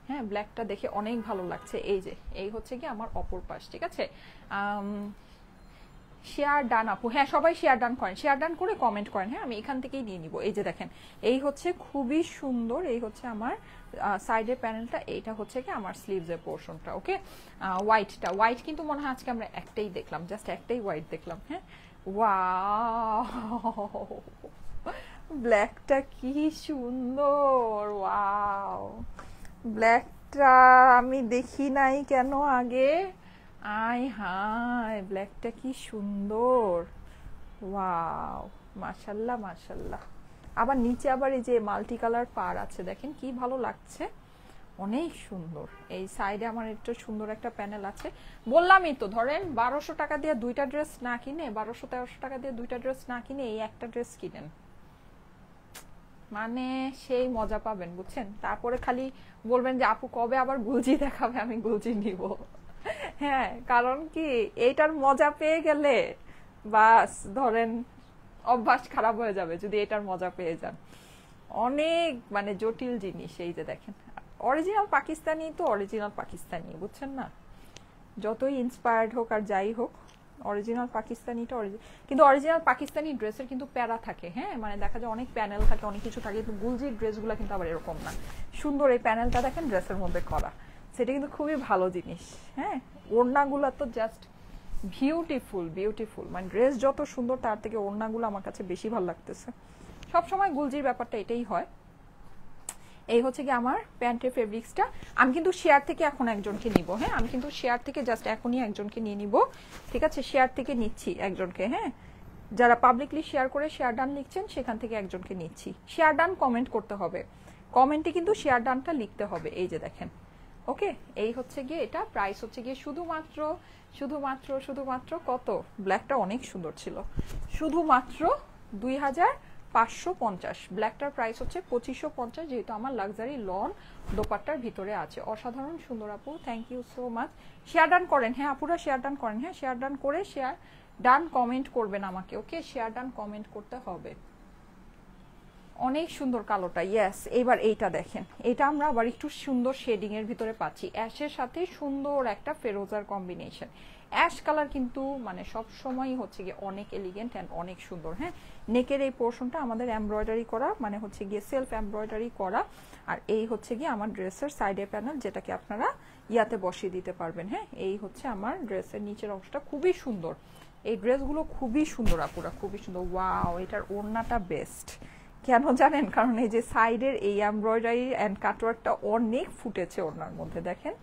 হ্যাঁ, ব্ল্যাকটা দেখে অনেক ভালো লাগছে। এই যে এই হচ্ছে কি আমার অপর পাশ। ঠিক আছে, শেয়ার ডান আপু। হ্যাঁ, সবাই শেয়ার ডান করেন, শেয়ার ডান করে কমেন্ট করেন। হ্যাঁ, আমি এখান থেকেই নিয়ে নিব। এই যে দেখেন, এই হচ্ছে খুবই সুন্দর। এই হচ্ছে আমার সাইডের প্যানেলটা, এইটা হচ্ছে কি আমার স্লিভসের পোর্শনটা। ওকে, হোয়াইটটা, হোয়াইট কিন্তু মনে হয় আজকে আমরা একটাই দেখলাম, জাস্ট একটাই হোয়াইট দেখলাম। হ্যাঁ, ওয়াও, ব্ল্যাকটা কি সুন্দর। ওয়াও, ব্ল্যাকটা আমি দেখি নাই কেন আগে। আয় হায়, ব্ল্যাকটা কি সুন্দর। ওয়াও, মাশাল্লাহ মাশাল্লাহ। আবার নিচে আবার এই যে মাল্টি কালার পার আছে, দেখেন কি ভালো লাগছে, অনেক সুন্দর। এই সাইডে আমার একটু সুন্দর একটা প্যানেল আছে। বললামই তো, ধরেন 1200 টাকা দিয়ে দুইটা ড্রেস না কিনে, 1200-1300 টাকা দিয়ে দুইটা ড্রেস না কিনে এই একটা ড্রেস কিনেন, মানে সেই মজা পাবেন বুঝছেন। তারপরে খালি বলবেন যে আপু কবে আবার গুলজি দেখাবে, আমি গুলজি নিব। হ্যাঁ, কারণ কি এইটার মজা পেয়ে গেলে বাস ধরেন অভ্যাস খারাপ হয়ে যাবে যদি এটার মজা পেয়ে যান। অনেক মানে জটিল জিনিস। এই যে দেখেন, অরিজিনাল পাকিস্তানি তো অরিজিনাল পাকিস্তানি, বুঝছেন না, যতই ইন্সপায়ার্ড হোক আর যাই হোক অরিজিনাল পাকিস্তানিটা কিন্তু অরিজিনাল পাকিস্তানি ড্রেসের কিন্তু প্যারা থাকে। হ্যাঁ, মানে দেখা যায় অনেক প্যানেল থাকে, অনেক কিছু থাকে, কিন্তু গুলজির ড্রেসগুলো কিন্তু আবার এরকম না। সুন্দর এই প্যানেলটা দেখেন ড্রেসের মধ্যে করা, সেটা কিন্তু খুবই ভালো জিনিস। হ্যাঁ, ওড়নাগুলো তো জাস্ট বিউটিফুল বিউটিফুল, মানে ড্রেস যত সুন্দর তার থেকে ওড়নাগুলো আমার কাছে বেশি ভালো লাগতেছে। সবসময় গুলজির ব্যাপারটা এটাই হয়। এই হচ্ছে কি আমার প্যান্টের ফেব্রিক্সটা। আমি কিন্তু শেয়ার থেকে এখন একজনকে নিব। হ্যাঁ, আমি কিন্তু শেয়ার থেকে জাস্ট এখনই একজনকে নিয়ে নিব। ঠিক আছে, শেয়ার থেকে নিচ্ছি একজনকে। হ্যাঁ, যারা পাবলিকলি শেয়ার করে শেয়ার ডান লিখছেন সেখান থেকে একজনকে নিচ্ছি। শেয়ার ডান কমেন্ট করতে হবে, কমেন্টে কিন্তু শেয়ার ডানটা লিখতে হবে। এই যে দেখেন, ওকে, এই হচ্ছে গিয়ে এটা। প্রাইস হচ্ছে গিয়ে শুধুমাত্র শুধুমাত্র শুধুমাত্র কত, ব্ল্যাকটা অনেক সুন্দর ছিল, শুধুমাত্র 2550। ব্ল্যাকটার প্রাইস হচ্ছে 2550, যেহেতু আমার লাক্সারি লন দোপাট্টার ভিতরে আছে। অসাধারণ সুন্দর আপু, thank you so much. Share done করেন। হ্যাঁ আপুরা, শেয়ার ডান করেন। হ্যাঁ, শেয়ার ডান করে শেয়ার ডান কমেন্ট করবেন আমাকে। ওকে, শেয়ার ডান কমেন্ট করতে হবে। অনেক সুন্দর কালোটা, ইয়েস। এবার এইটা দেখেন, এটা আমরা আবার একটু সুন্দর শেডিং এর ভিতরে পাচ্ছি, অ্যাশের সাথে সুন্দর একটা ফেরোজার কম্বিনেশন। অ্যাশ কালার কিন্তু মানে সব সময় হচ্ছে গিয়ে অনেক এলিগেন্ট এন্ড অনেক সুন্দর। হ্যাঁ, নেকের এই পোর্শনটা আমাদের এমব্রয়ডারি করা, মানে হচ্ছে গিয়ে সেলফ এমব্রয়ডারি করা। আর এই হচ্ছে গিয়ে আমার ড্রেসের সাইডে প্যানেল, যেটাকে আপনারা ইয়াতে বসিয়ে দিতে পারবেন। হ্যাঁ, এই হচ্ছে আমার ড্রেসের নিচের অংশটা, খুবই সুন্দর। এই ড্রেসগুলো খুবই সুন্দর আপুরা, খুবই সুন্দর। ওয়াও, এটার ওড়নাটা বেস্ট। কেন জানেন? কারণ এই যে সাইডের এই এমব্রয়ডারি অ্যান্ড কাটওয়ার্কটা অনেক ফুটেছে ওড়নার মধ্যে, দেখেন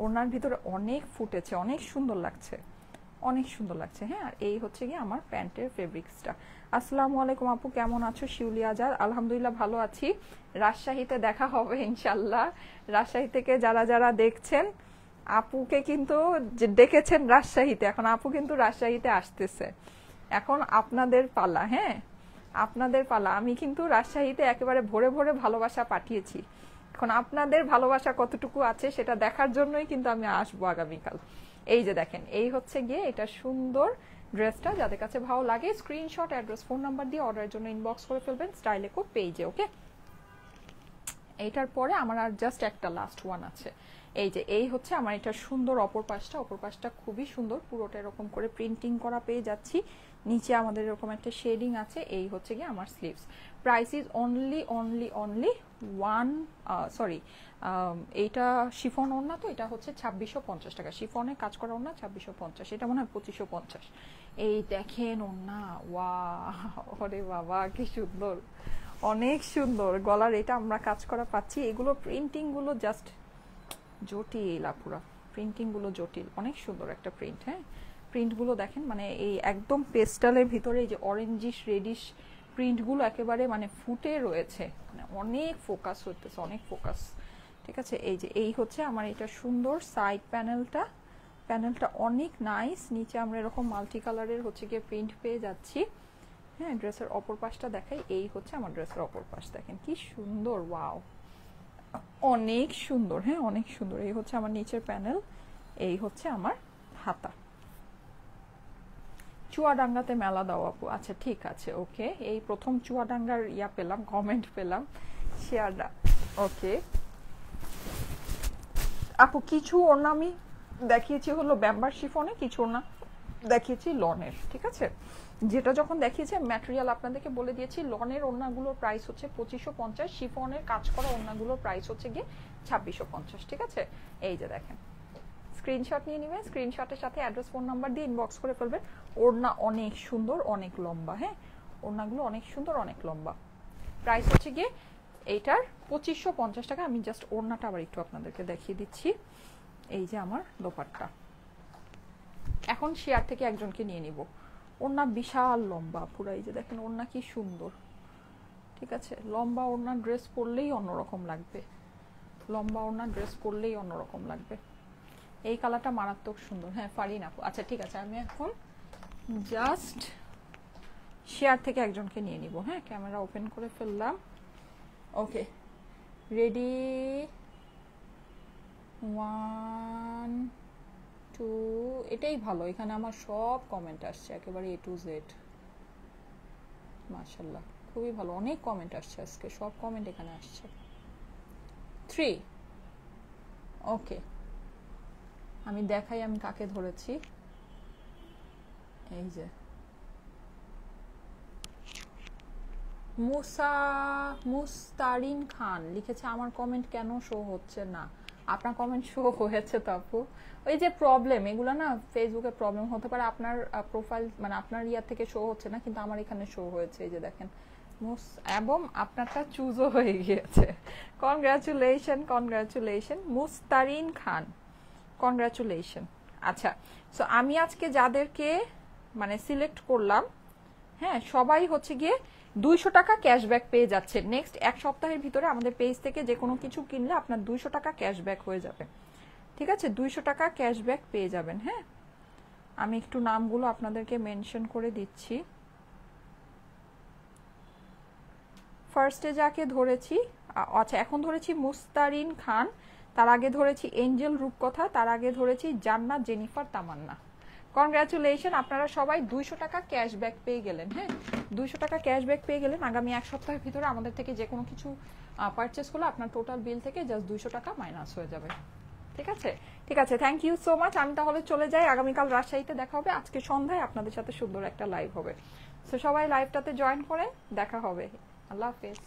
ওড়নার ভিতরে অনেক ফুটেছে, অনেক সুন্দর লাগছে, অনেক সুন্দর লাগছে। হ্যাঁ, আর এই হচ্ছে কি আমার প্যান্টের ফেব্রিক্সটা। আসসালামু আলাইকুম আপু, কেমন আছো? শিউলি আজাদ, আলহামদুলিল্লাহ ভালো আছি। রাজশাহীতে দেখা হবে ইনশাল্লাহ। রাজশাহী থেকে যারা যারা দেখছেন, আপুকে কিন্তু ডেকেছেন রাজশাহীতে, এখন আপু কিন্তু রাজশাহীতে আসতেছে, এখন আপনাদের পালা। হ্যাঁ, আপনাদের পালা। আমি কিন্তু রাজশাহীতে একেবারে ভরে ভরে ভালোবাসা পাঠিয়েছি, এখন আপনাদের ভালোবাসা কতটুকু আছে সেটা দেখার জন্যই কিন্তু আমি আসবো আগামীকাল। এই যে দেখেন, এই হচ্ছে গিয়ে এটা সুন্দর ড্রেসটা। যাদের কাছে ভালো লাগে স্ক্রিনশট, অ্যাড্রেস, ফোন নাম্বার দিয়ে অর্ডারের জন্য ইনবক্স করে ফেলবেন স্টাইলেকো পেজে। ওকে, এইটার পরে আমার আর জাস্ট একটা লাস্ট ওয়ান আছে। এই যে এই হচ্ছে আমার এটা সুন্দর অপর পাশটা। অপর পাশটা খুবই সুন্দর, পুরোটা এরকম করে প্রিন্টিং করা পেয়ে যাচ্ছি। নিচে আমাদের এরকম একটা শেডিং আছে, এই হচ্ছে গিয়ে আমার sleeves. Price is only one, sorry এইটা শিফন ওড়না, তো এটা হচ্ছে 2650 টাকা। শিফনে কাজ করা ওড়না 2650, এটা মনে হয় 2550। এই দেখেন ওড়না, ওয়া ওরে বাবা কি সুন্দর, অনেক সুন্দর গলার এটা আমরা কাজ করা পাচ্ছি। এগুলো প্রিন্টিং গুলো জাস্ট জটিল আপুরা, প্রিন্টিং গুলো জটিল, অনেক সুন্দর একটা প্রিন্ট। হ্যাঁ, প্রিন্টগুলো দেখেন, মানে এই একদম পেস্টালের ভিতরে এই যে অরেঞ্জিশ রেডিশ প্রিন্টগুলো একেবারে মানে ফুটে রয়েছে, মানে অনেক ফোকাস হতেছে, অনেক ফোকাস। ঠিক আছে, এই যে এই হচ্ছে আমার এটা সুন্দর সাইড প্যানেলটা, প্যানেলটা অনেক নাইস। নিচে আমরা এরকম মাল্টি কালারের হচ্ছে গিয়ে প্রিন্ট পেয়ে যাচ্ছি। হ্যাঁ, ড্রেসের অপর পাশটা দেখাই, এই হচ্ছে আমার ড্রেসের অপর পাশ, দেখেন কি সুন্দর, ওয়াও অনেক সুন্দর। হ্যাঁ, অনেক সুন্দর। এই হচ্ছে আমার নিচের প্যানেল, এই হচ্ছে আমার হাতা। চুয়াডাঙ্গাতে মেলা দাও আপু, আচ্ছা ঠিক আছে, ওকে। এই প্রথম চুয়াডাঙ্গার ইয়া পেলাম, কমেন্ট পেলাম, শেয়ারটা, ওকে আপু। কিছু ওড়না আমি দেখিয়েছি হলো ব্যাম্বার শিফনে, কিছু ওড়না দেখিয়েছি লনের। ঠিক আছে, যেটা যখন দেখিয়েছে ম্যাটেরিয়াল আপনাদেরকে বলে দিয়েছি, লনের ওড়নাগুলোর প্রাইস হচ্ছে 2550, শিফনের কাজ করা ওড়নাগুলোর প্রাইস হচ্ছে গিয়ে 2650। ঠিক আছে, এই যে দেখেন, স্ক্রিনশট নিয়ে নেবেন, স্ক্রিনশটের সাথে অ্যাড্রেস ফোন নাম্বার দিয়ে ইনবক্স করে ফেলবেন। ওড়না অনেক সুন্দর, অনেক লম্বা। হ্যাঁ, ওড়নাগুলো অনেক সুন্দর, অনেক লম্বা। প্রাইস হচ্ছে গিয়ে এইটার 2550 টাকা। আমি জাস্ট ওড়নাটা আবার একটু আপনাদেরকে দেখিয়ে দিচ্ছি। এই যে আমার দোপাট্টা, এখন শেয়ার থেকে একজনকে নিয়ে নিব। ওড়না বিশাল লম্বা পুরো, এই যে দেখেন ওড়না কি সুন্দর। ঠিক আছে, লম্বা ওড়না ড্রেস পরলেই অন্যরকম লাগবে, লম্বা ওড়না ড্রেস পরলেই অন্যরকম লাগবে। এই কালারটা মারাত্মক সুন্দর। হ্যাঁ, ফারিন আপু, আচ্ছা ঠিক আছে, আমি এখন জাস্ট শেয়ার থেকে একজনকে নিয়ে নিব। হ্যাঁ, ক্যামেরা ওপেন করে ফেললাম, ওকে রেডি, 1 2, এটাই ভালো। এখানে আমার সব কমেন্ট আসছে একেবারে A to Z, মাশাআল্লাহ খুবই ভালো, অনেক কমেন্ট আসছে আজকে, সব কমেন্ট এখানে আসছে। 3, ওকে আমি দেখাই আমি কাকে ধরেছি। এই যে মুস্তারিন খান লিখেছে, আমার কমেন্ট কেন শো হচ্ছে না? আপনার কমেন্ট শো হয়েছে তো আপু, ওই যে প্রবলেম, এগুলো না ফেসবুকে প্রবলেম হতে পারে, আপনার প্রোফাইল মানে আপনার ইয়ার থেকে শো হচ্ছে না, কিন্তু আমার এখানে শো হয়েছে। এই যে দেখেন, এবং আপনারটা চুজও হয়ে গিয়েছে। কনগ্রাচুলেশন, কনগ্রাচুলেশন মুস্তারিন খান, কনগ্রাচুলেশন। আচ্ছা, সো আমি আজকে যাদেরকে মানে সিলেক্ট করলাম, হ্যাঁ সবাই হচ্ছে গিয়ে 200 টাকা ক্যাশব্যাক পেয়ে যাচ্ছে। নেক্সট এক সপ্তাহের ভিতরে আমাদের পেজ থেকে যে কোনো কিছু কিনলে আপনার 200 টাকা ক্যাশব্যাক হয়ে যাবে। ঠিক আছে, 200 টাকা ক্যাশব্যাক পেয়ে যাবেন। হ্যাঁ, আমি একটু নামগুলো আপনাদেরকে মেনশন করে দিচ্ছি। ফার্স্টে যাকে ধরেছি, আচ্ছা এখন ধরেছি মুস্তারিন খান, তার আগে ধরেছি এঞ্জেল রূপকথা, তার আগে ধরেছি জান্নাত জেনিফার তামান্না। কনগ্রাচুলেশন, আপনারা সবাই 200 টাকা ক্যাশব্যাক পেয়ে গেলেন। হ্যাঁ, 200 টাকা ক্যাশব্যাক পেয়ে গেলেন। আগামী এক সপ্তাহের ভিতরে আমাদের থেকে যে কোনো কিছু পারচেস করলে আপনার টোটাল বিল থেকে জাস্ট 200 টাকা মাইনাস হয়ে যাবে। ঠিক আছে, ঠিক আছে, থ্যাংক ইউ সো মাচ। আমি তাহলে চলে যাই, আগামীকাল রাজশাহীতে দেখা হবে। আজকে সন্ধ্যায় আপনাদের সাথে সুন্দর একটা লাইভ হবে, তো সবাই লাইভটাতে জয়েন করেন, দেখা হবে। আল্লাহ হাফেজ।